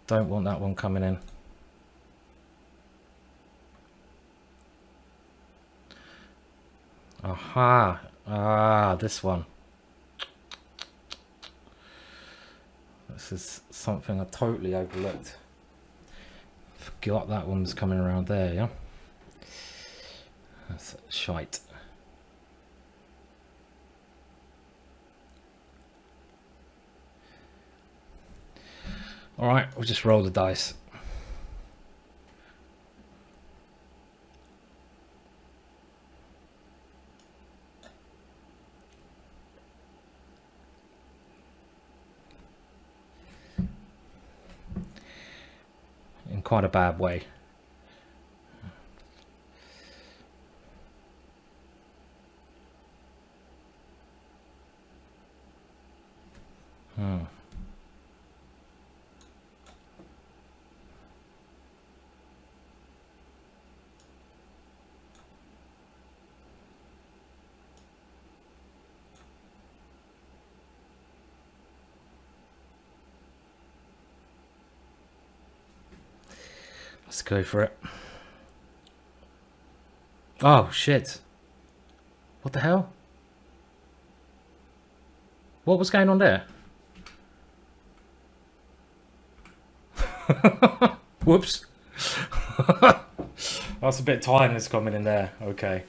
Don't want that one coming in. Aha. Ah, this one. This is something I totally overlooked. Forgot that one was coming around there, yeah? That's shite. All right, we'll just roll the dice. In quite a bad way. Let's go for it. Oh, shit. What the hell? What was going on there? Whoops. That's a bit tiredness coming in there. Okay.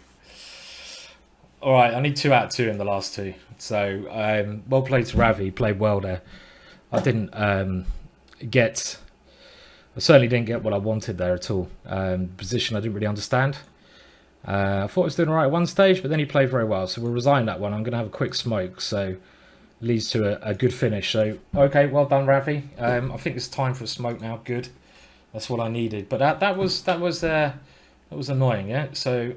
All right, I need 2 out of 2 in the last 2. So, well played to Ravi. Played well there. I didn't I certainly didn't get what I wanted there at all. Position I didn't really understand. I thought I was doing all right at one stage, but then he played very well. So we'll resign that one. I'm going to have a quick smoke. So leads to a good finish. So, okay, well done, Ravi. I think it's time for a smoke now. Good. That's what I needed. But that was annoying, yeah? So,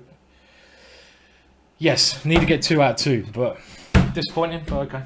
yes, need to get 2 out of 2. But disappointing, but okay.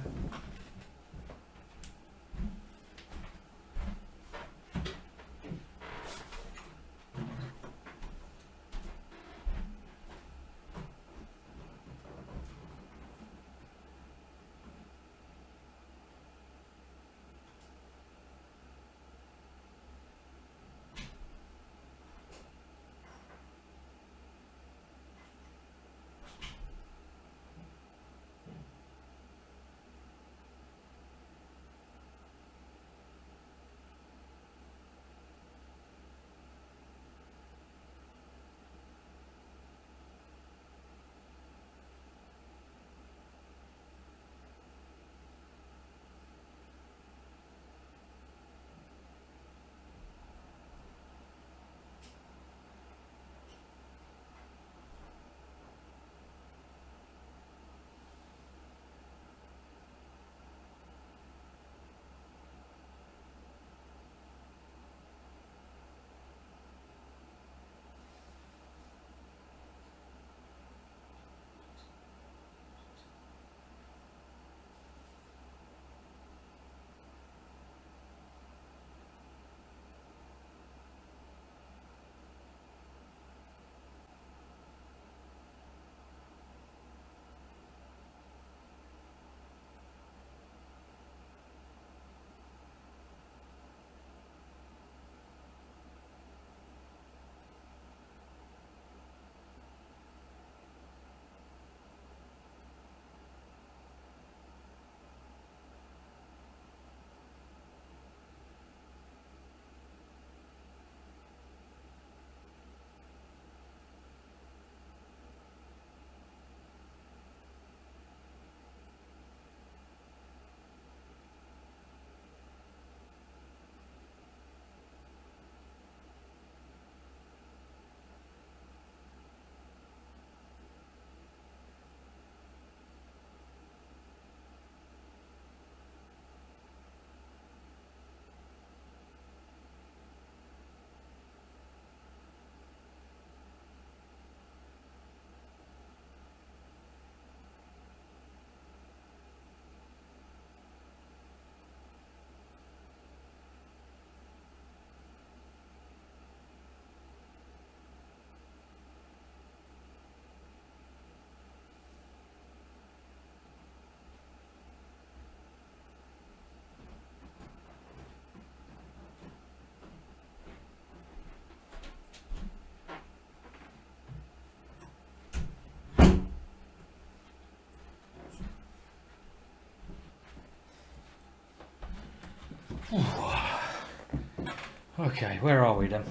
Okay, where are we then?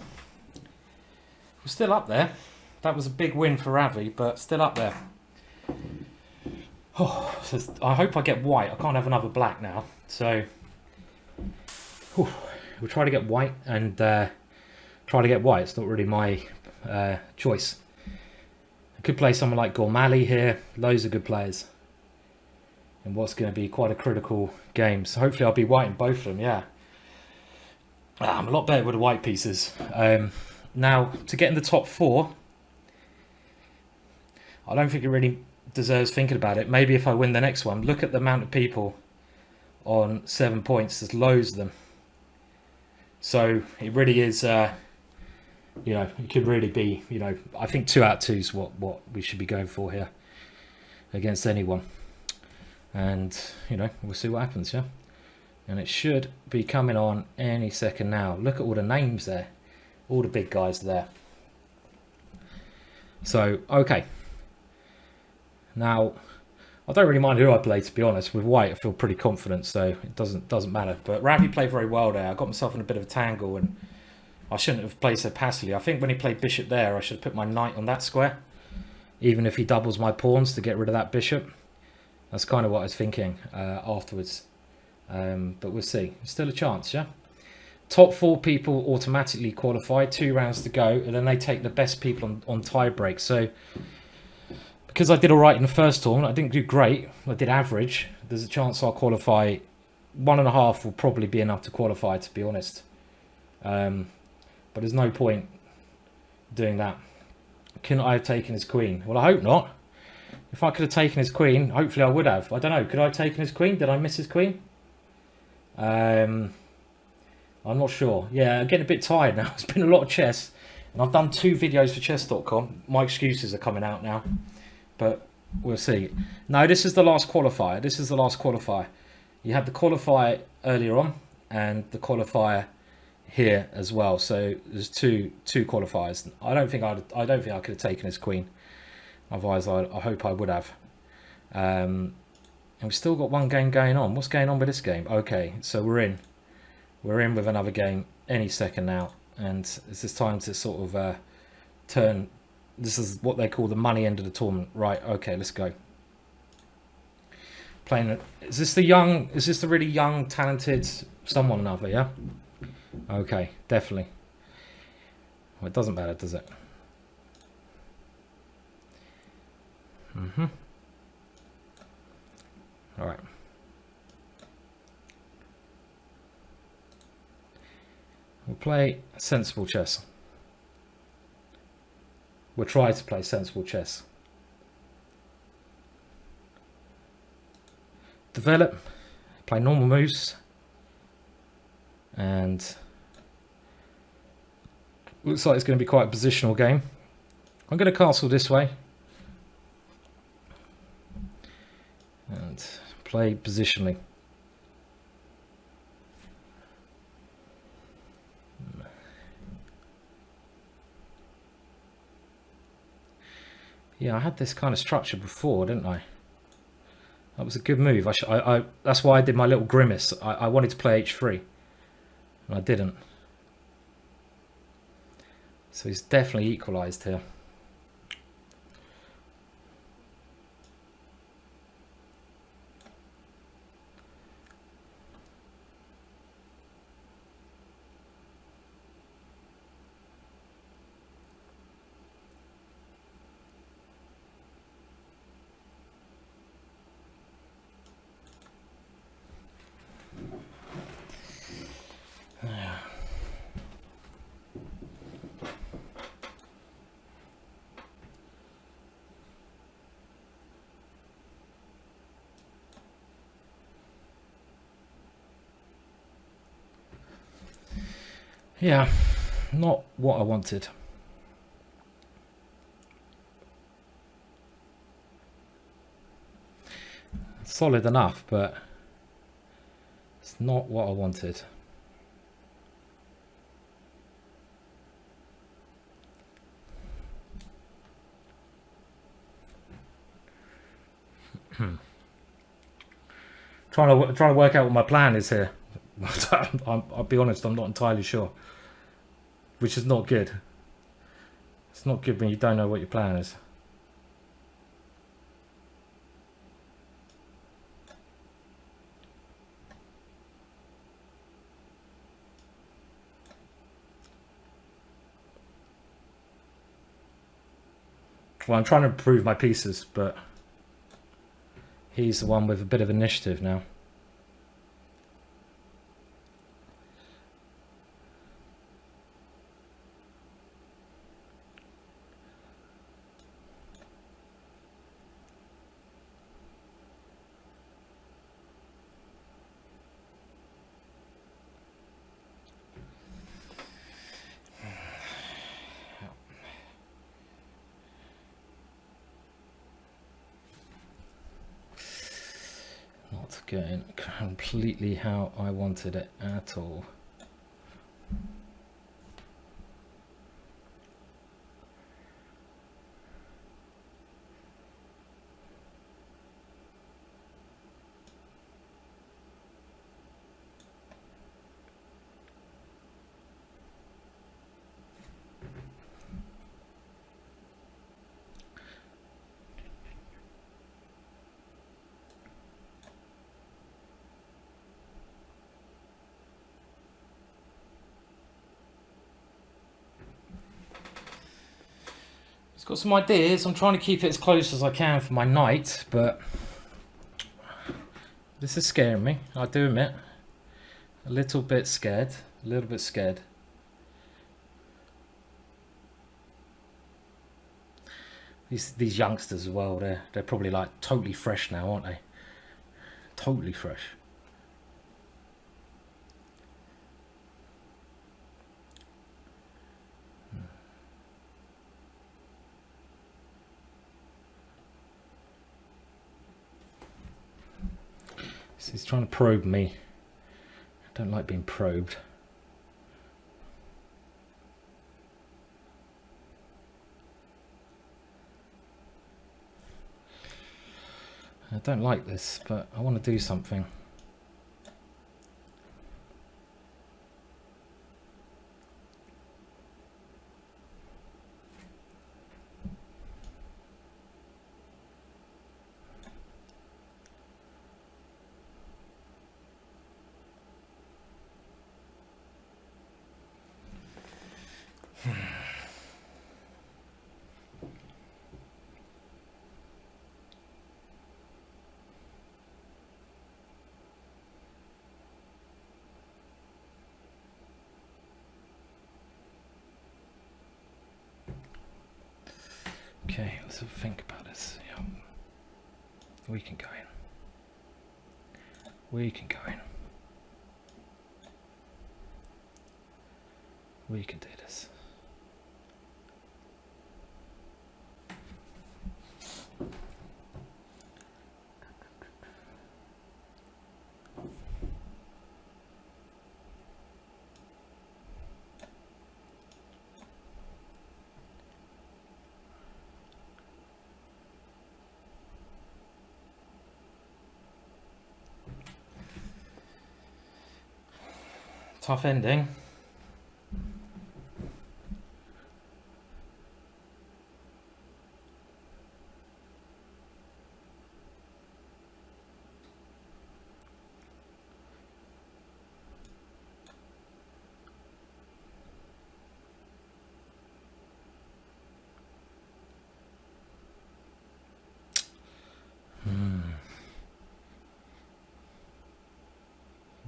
We're still up there. That was a big win for Ravi, but still up there. Oh, I hope I get white. I can't have another black now. So we'll try to get white and try to get white. It's not really my choice. I could play someone like Gormali here. Loads of good players. And what's going to be quite a critical game. So hopefully I'll be white in both of them, yeah. I'm a lot better with the white pieces. Now, to get in the top 4, I don't think it really deserves thinking about it. Maybe if I win the next one. Look at the amount of people on 7 points. There's loads of them. So it really is, you know, it could really be, you know, I think 2 out of 2 is what we should be going for here against anyone. And, you know, we'll see what happens, yeah? And it should be coming on any second now. Look at all the names there. All the big guys there. So, okay. Now, I don't really mind who I play, to be honest. With white, I feel pretty confident, so it doesn't matter. But Ravi played very well there. I got myself in a bit of a tangle, and I shouldn't have played so passively. I think when he played bishop there, I should have put my knight on that square. Even if he doubles my pawns to get rid of that bishop. That's kind of what I was thinking afterwards. But we'll see. There's still a chance, yeah? Top 4 people automatically qualify. 2 rounds to go. And then they take the best people on tie break. So, because I did all right in the first tournament, I didn't do great. I did average. There's a chance I'll qualify. 1.5 will probably be enough to qualify, to be honest. But there's no point doing that. Couldn't I have taken his queen? Well, I hope not. If I could have taken his queen, hopefully I would have. I don't know. Could I have taken his queen? Did I miss his queen? I'm not sure. Yeah, I'm getting a bit tired now. It's been a lot of chess. And I've done 2 videos for chess.com. My excuses are coming out now. But we'll see. No, this is the last qualifier. This is the last qualifier. You had the qualifier earlier on and the qualifier here as well. So there's two qualifiers. I don't think I could have taken his queen. Otherwise, I hope I would have. And we've still got 1 game going on. What's going on with this game? Okay, so we're in. We're in with another game any second now. And this is time to sort of turn. This is what they call the money end of the tournament. Right, okay, let's go. Playing. Is this the really young, talented someone or another, yeah? Okay, definitely. Well, it doesn't matter, does it? All right. We'll play sensible chess. We'll try to play sensible chess. Develop. Play normal moves. And looks like it's going to be quite a positional game. I'm going to castle this way. And play positionally. Yeah, I had this kind of structure before, didn't I? That was a good move. That's why I did my little grimace. I wanted to play h3, and I didn't. So he's definitely equalised here. Yeah, not what I wanted. Solid enough, but it's not what I wanted. Trying to work out what my plan is here. I'll be honest, I'm not entirely sure. Which is not good. It's not good when you don't know what your plan is. Well, I'm trying to improve my pieces, but he's the one with a bit of initiative now. Not going completely how I wanted it at all. It's got some ideas. I'm trying to keep it as close as I can for my knight, but this is scaring me, I do admit. A little bit scared. A little bit scared. These youngsters as well, they're probably like totally fresh now, aren't they? Totally fresh. So he's trying to probe me. I don't like being probed. I don't like this, but I want to do something. Okay, let's have a think about this. Yeah. We can go in. We can go in. We can do this. Tough ending.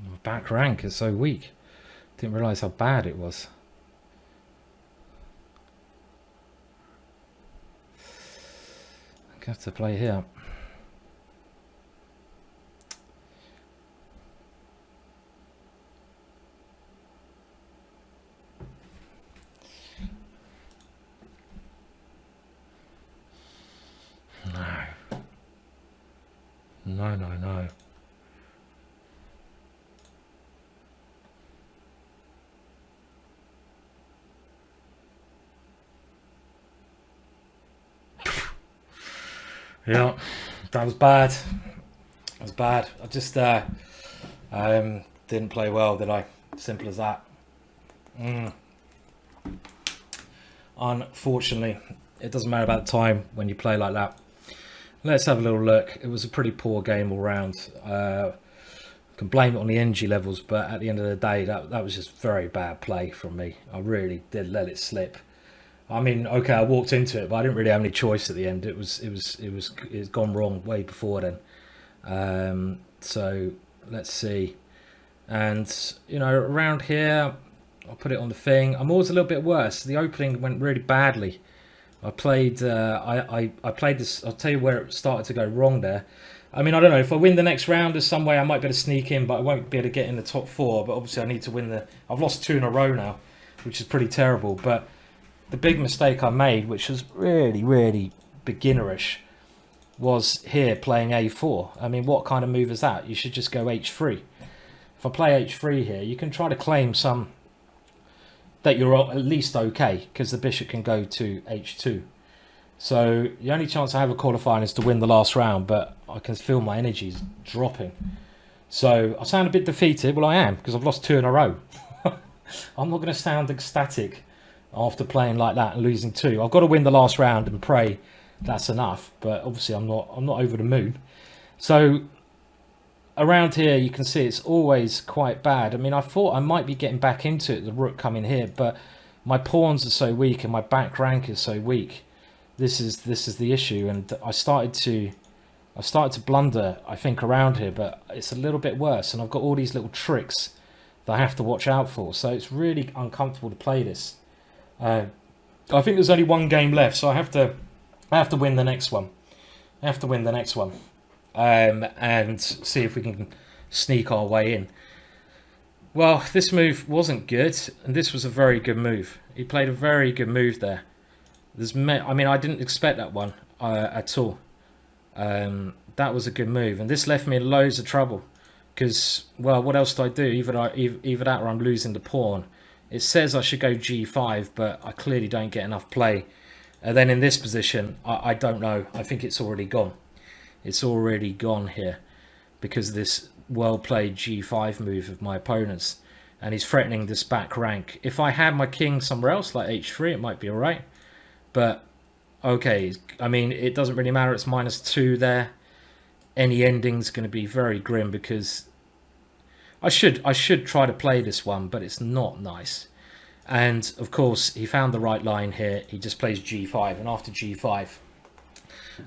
My back rank is so weak. Didn't realise how bad it was. I'm gonna have to play here. No. Yeah, that was bad. That was bad. I just Didn't play well, did I? Simple as that. Unfortunately, it doesn't matter about the time when you play like that. Let's have a little look. It was a pretty poor game all round. Can blame it on the energy levels, but at the end of the day, that was just very bad play from me. I really did let it slip. I mean, okay, I walked into it, but I didn't really have any choice at the end. It was gone wrong way before then. So let's see. And you know, around here, I'll put it on the thing. I'm always a little bit worse. The opening went really badly. I played. I played this. I'll tell you where it started to go wrong there. I mean, I don't know if I win the next round. There's some way I might be able to sneak in, but I won't be able to get in the top 4. But obviously, I need to win the. I've lost 2 in a row now, which is pretty terrible. But the big mistake I made, which was really beginnerish, was here playing A4. I mean, what kind of move is that? You should just go H3. If I play H3 here, you can try to claim some that you're at least okay, because the bishop can go to H2. So the only chance I have of qualifying is to win the last round, but I can feel my energies dropping. So I sound a bit defeated. Well, I am, because I've lost 2 in a row. I'm not going to sound ecstatic after playing like that and losing 2. I've got to win the last round and pray that's enough, but obviously I'm not over the moon. So around here you can see it's always quite bad. I mean, I thought I might be getting back into it, the rook coming here, but my pawns are so weak and my back rank is so weak. This is the issue, and I started to blunder, I think, around here, but it's a little bit worse, and I've got all these little tricks that I have to watch out for, so it's really uncomfortable to play this. I think there's only 1 game left, so I have to win the next one. I have to win the next one, and see if we can sneak our way in. Well, this move wasn't good, and this was a very good move. He played a very good move there. I mean, I didn't expect that one at all. That was a good move, and this left me in loads of trouble because, well, what else do I do? Either that or I'm losing the pawn. It says I should go G5, but I clearly don't get enough play. And then in this position, I don't know. I think it's already gone. It's already gone here because of this well-played G5 move of my opponent's, and he's threatening this back rank. If I had my king somewhere else, like H3, it might be all right. But, okay, I mean, it doesn't really matter. It's -2 there. Any ending's going to be very grim because I should try to play this one, but it's not nice. And, of course, he found the right line here. He just plays G5, and after G5,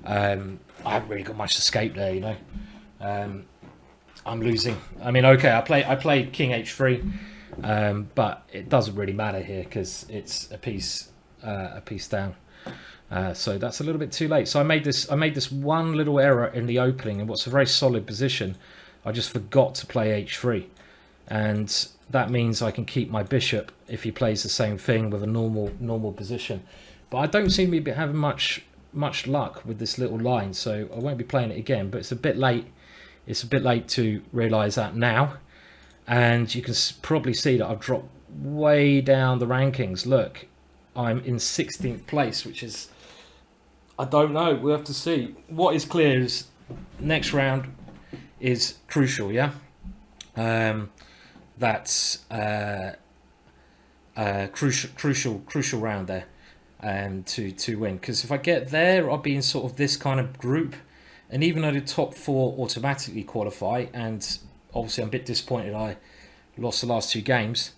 I haven't really got much escape there, you know. I'm losing. I mean, okay, I played King H3, but it doesn't really matter here because it's a piece down. So that's a little bit too late. So I made this one little error in the opening in what's a very solid position. I just forgot to play H3, and that means I can keep my bishop if he plays the same thing with a normal position. But I don't seem to be having much luck with this little line, so I won't be playing it again. But it's a bit late. It's a bit late to realise that now, and you can probably see that I've dropped way down the rankings. Look, I'm in 16th place, which is, I don't know, we'll have to see. What is clear is next round is crucial, yeah? That's crucial round there to win, because if I get there, I'll be in sort of this kind of group, and even though the top 4 automatically qualify, and obviously I'm a bit disappointed I lost the last 2 games.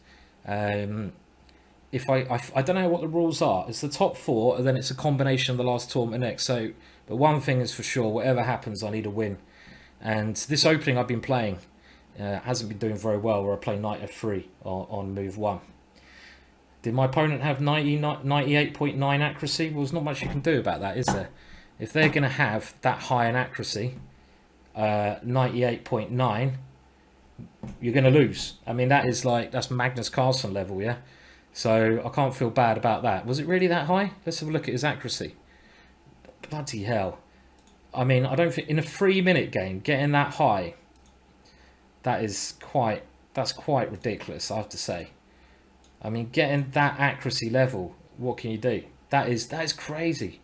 If I don't know what the rules are. It's the top 4, and then it's a combination of the last tournament next. So, but one thing is for sure: whatever happens, I need a win. And this opening I've been playing hasn't been doing very well. Where I play knight f3 on move 1. Did my opponent have 98.9 accuracy? Well, there's not much you can do about that, is there? If they're going to have that high an accuracy, 98.9, you're going to lose. I mean, that's Magnus Carlsen level, yeah. So I can't feel bad about that. Was it really that high? Let's have a look at his accuracy. Bloody hell. I mean, I don't think in a 3-minute game getting that high, that's quite ridiculous, I have to say. I mean, getting that accuracy level, what can you do? That is crazy.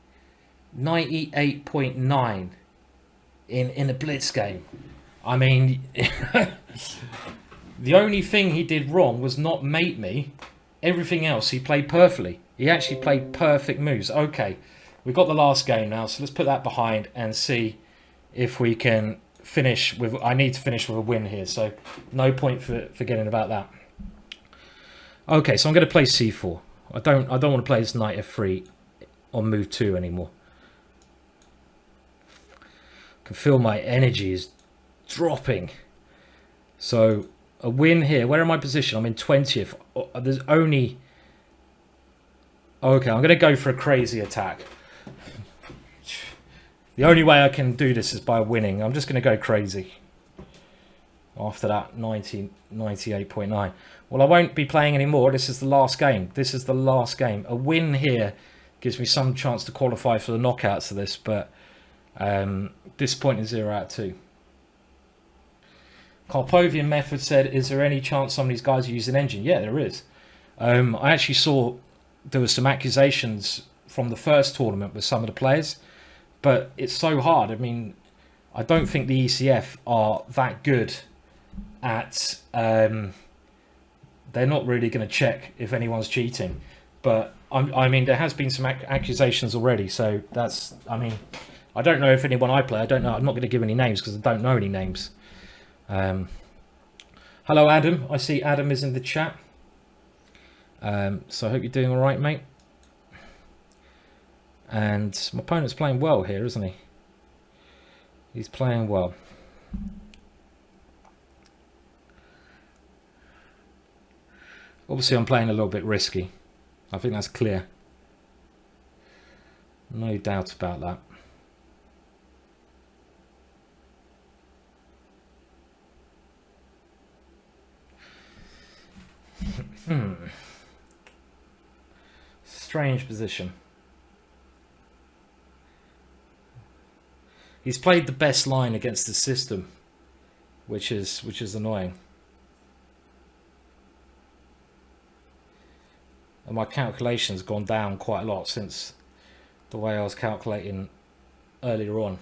98.9 in a blitz game. I mean, The only thing he did wrong was not mate me. Everything else he played perfectly. He actually played perfect moves. Okay, we've got the last game now, so let's put that behind and see if we can finish with... I need to finish with a win here, so no point for forgetting about that. Okay, so I'm going to play c4. I don't want to play this knight f3 on move 2 anymore. I can feel my energy is dropping. So a win here. Where am I positioned? I'm in 20th. There's only... Okay, I'm going to go for a crazy attack. The only way I can do this is by winning. I'm just going to go crazy. After that 98.9. Well, I won't be playing anymore. This is the last game. This is the last game. A win here gives me some chance to qualify for the knockouts of this, but disappointing 0 out of 2. Carpovian Method said, is there any chance some of these guys are using engine? Yeah, there is. I actually saw there were some accusations from the first tournament with some of the players, but it's so hard. I mean, I don't think the ECF are that good at... they're not really going to check if anyone's cheating, but I mean, there has been some accusations already, so that's... I mean, I don't know if anyone I play, I don't know, I'm not going to give any names because I don't know any names. Hello Adam, I see Adam is in the chat, so I hope you're doing all right, mate. And my opponent's playing well here, isn't he? He's playing well. Obviously I'm playing a little bit risky, I think that's clear, no doubt about that. Strange position. He's played the best line against the system, which is annoying. And my calculation's gone down quite a lot since the way I was calculating earlier on.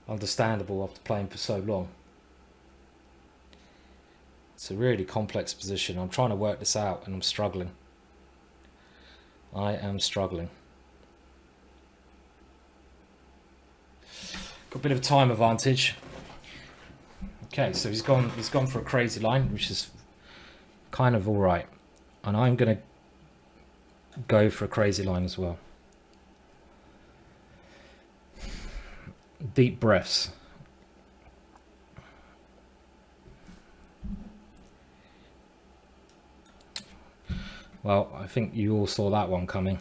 Understandable after playing for so long. It's a really complex position. I'm trying to work this out and I'm struggling. I am struggling. Got a bit of a time advantage. Okay, so he's gone for a crazy line, which is kind of alright. And I'm gonna go for a crazy line as well. Deep breaths. Well, I think you all saw that one coming.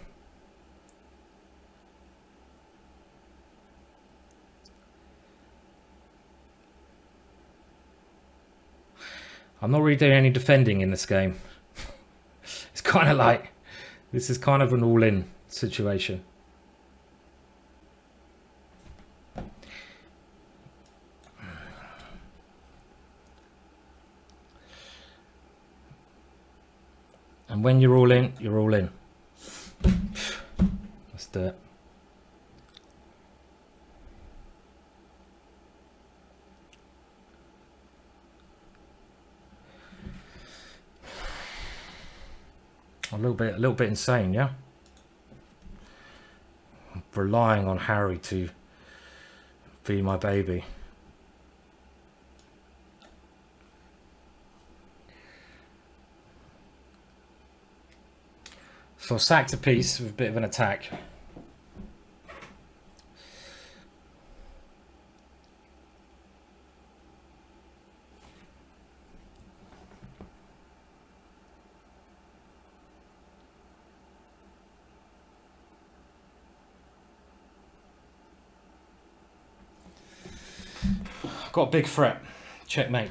I'm not really doing any defending in this game. It's kind of like, this is kind of an all-in situation. And when you're all in, you're all in. Let's do it. A little bit insane, yeah? I'm relying on Harry to be my baby. So I sacked a piece with a bit of an attack. Got a big threat. Checkmate.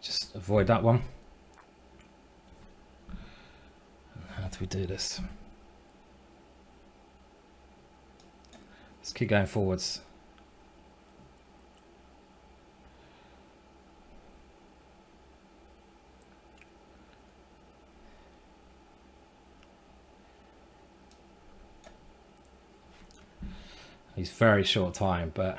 Just avoid that one. How do we do this? Let's keep going forwards. He's very short time, but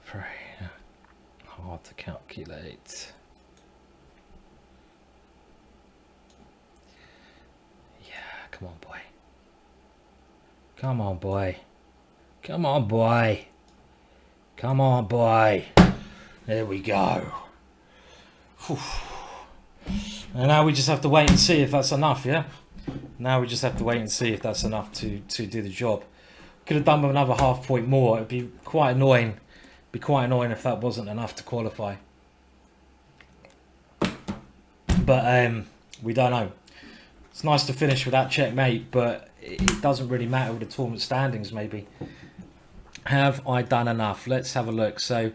very hard to calculate. Yeah, come on, boy. Come on, boy. Come on, boy. Come on, boy. There we go. Whew. And now we just have to wait and see if that's enough, yeah? Now we just have to wait and see if that's enough to do the job. Could have done with another half point more. It'd be quite annoying. It'd be quite annoying if that wasn't enough to qualify. But we don't know. It's nice to finish with that checkmate, but it doesn't really matter with the tournament standings, maybe. Have I done enough? Let's have a look. So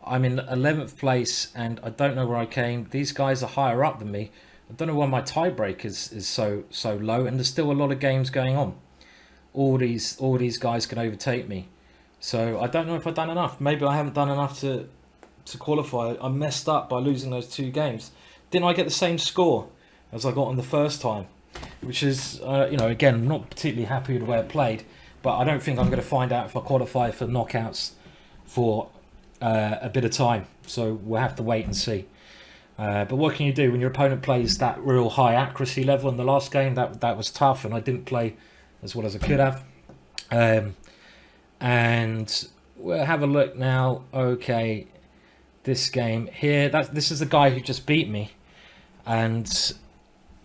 I'm in 11th place, and I don't know where I came. These guys are higher up than me. I don't know why my tiebreak is so low, and there's still a lot of games going on. All these guys can overtake me. So I don't know if I've done enough. Maybe I haven't done enough to qualify. I messed up by losing those 2 games. Didn't I get the same score as I got on the first time? Which is, again, I'm not particularly happy with the way I played, but I don't think I'm going to find out if I qualify for knockouts for a bit of time. So we'll have to wait and see. But what can you do when your opponent plays that real high accuracy level in the last game? That was tough, and I didn't play as well as I could have. And we'll have a look now. Okay, this game here. This is the guy who just beat me, and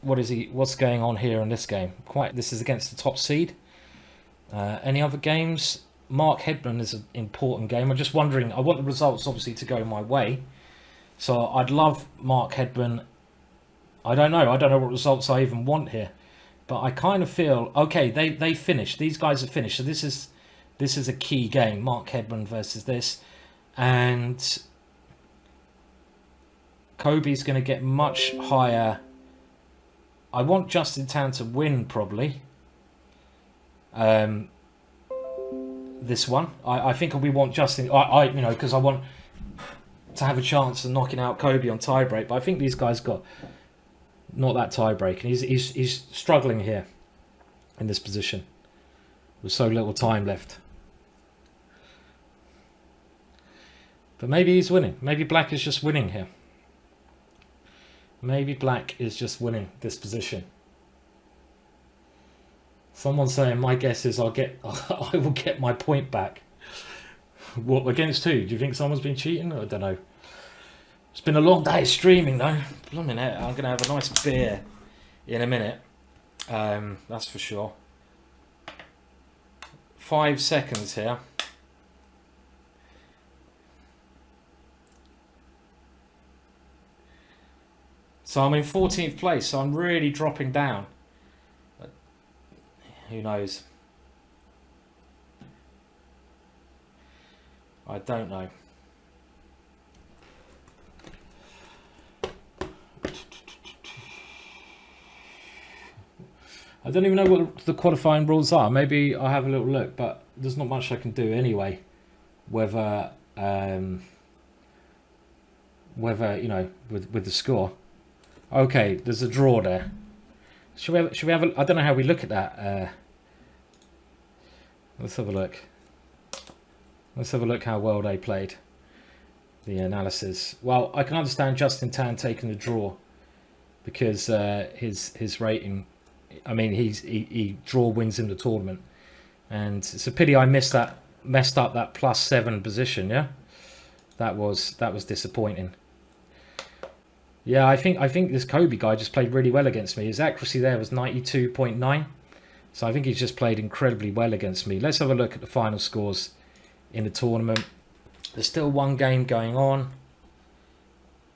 what's going on here in this game? This is against the top seed. Any other games? Mark Hedman is an important game. I'm just wondering, I want the results obviously to go my way. So I'd love Mark Hedman. I don't know what results I even want here. But I kind of feel, okay, they finished. These guys have finished. So this is a key game. Mark Hedman versus this. And Kobe's going to get much higher. I want Justin Tan to win, probably. This one. I think we want Justin... because I want to have a chance of knocking out Kobe on tiebreak. But I think these guys got not that tiebreak. And he's struggling here in this position with so little time left. But maybe he's winning. Maybe Black is just winning here. Maybe Black is just winning this position. Someone's saying, my guess is I will get my point back. What, against who? Do you think someone's been cheating? I don't know. It's been a long day of streaming though. Blimmin' it, I'm going to have a nice beer in a minute. That's for sure. 5 seconds here. So I'm in 14th place, so I'm really dropping down. But who knows? I don't know. I don't even know what the qualifying rules are. Maybe I'll have a little look, but there's not much I can do anyway. Whether with the score. Okay, there's a draw there. Should we have I don't know how we look at that. Let's have a look. Let's have a look how well they played. The analysis. Well, I can understand Justin Tan taking the draw because his rating. I mean, he draw wins in the tournament, and it's a pity I messed up that +7 position. Yeah, that was disappointing. Yeah, I think this Kobe guy just played really well against me. His accuracy there was 92.9, so I think he's just played incredibly well against me. Let's have a look at the final scores in the tournament. There's still one game going on,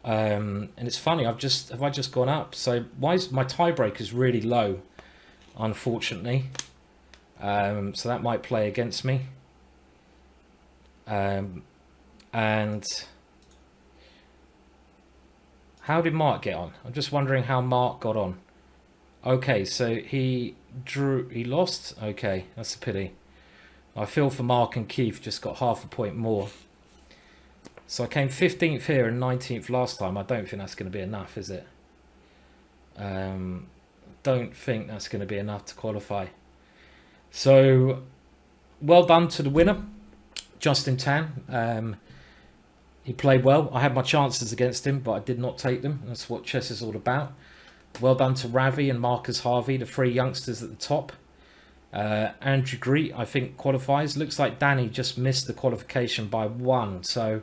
and it's funny. Have I just gone up? So why is my tiebreak is really low, unfortunately. So that might play against me. And how did Mark get on? I'm just wondering how Mark got on. Okay, so he lost. Okay, that's a pity. I feel for Mark and Keith, just got half a point more. So I came 15th here and 19th last time. I don't think that's going to be enough, is it? Don't think that's going to be enough to qualify. So well done to the winner, Justin Tan. He played well. I had my chances against him, but I did not take them. That's what chess is all about. Well done to Ravi and Marcus Harvey, the three youngsters at the top. Andrew Greet, I think, qualifies. Looks like Danny just missed the qualification by 1. So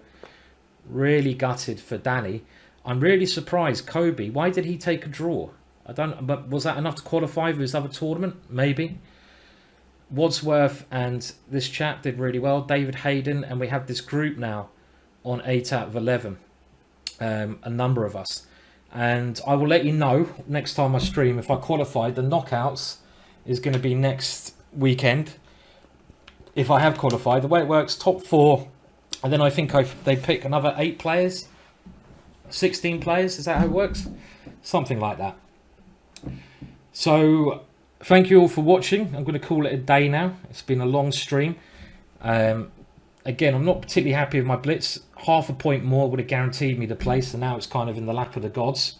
really gutted for Danny. I'm really surprised. Kobe, why did he take a draw? I don't. But was that enough to qualify for his other tournament? Maybe. Wadsworth and this chap did really well. David Hayden, and we have this group now on 8 out of 11. A number of us. And I will let you know next time I stream if I qualify. The knockouts is going to be next weekend. If I have qualified, the way it works, top 4, and then I think they pick another 8 players, 16 players. Is that how it works? Something like that. So thank you all for watching. I'm going to call it a day now. It's been a long stream. Again, I'm not particularly happy with my blitz. Half a point more would have guaranteed me the place, and now it's kind of in the lap of the gods.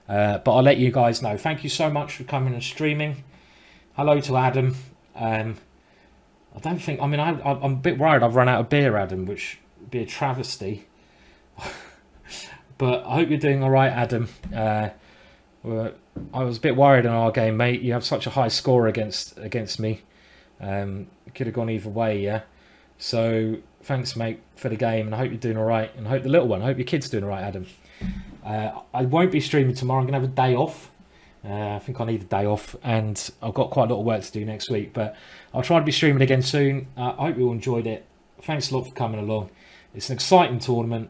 But I'll let you guys know. Thank you so much for coming and streaming. Hello to Adam. I don't think... I mean, I'm a bit worried I've run out of beer, Adam, which would be a travesty. But I hope you're doing all right, Adam. I was a bit worried in our game, mate. You have such a high score against me. It could have gone either way, yeah? So thanks, mate, for the game, and I hope you're doing all right, and I hope the little one, I hope your kid's doing all right, Adam. I won't be streaming tomorrow. I'm going to have a day off. I think I need a day off, and I've got quite a lot of work to do next week, but I'll try to be streaming again soon. I hope you all enjoyed it. Thanks a lot for coming along. It's an exciting tournament.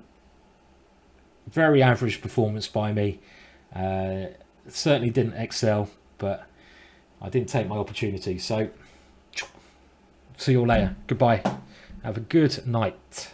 Very average performance by me. Certainly didn't excel, but I didn't take my opportunity. So see you all later. Goodbye. Have a good night.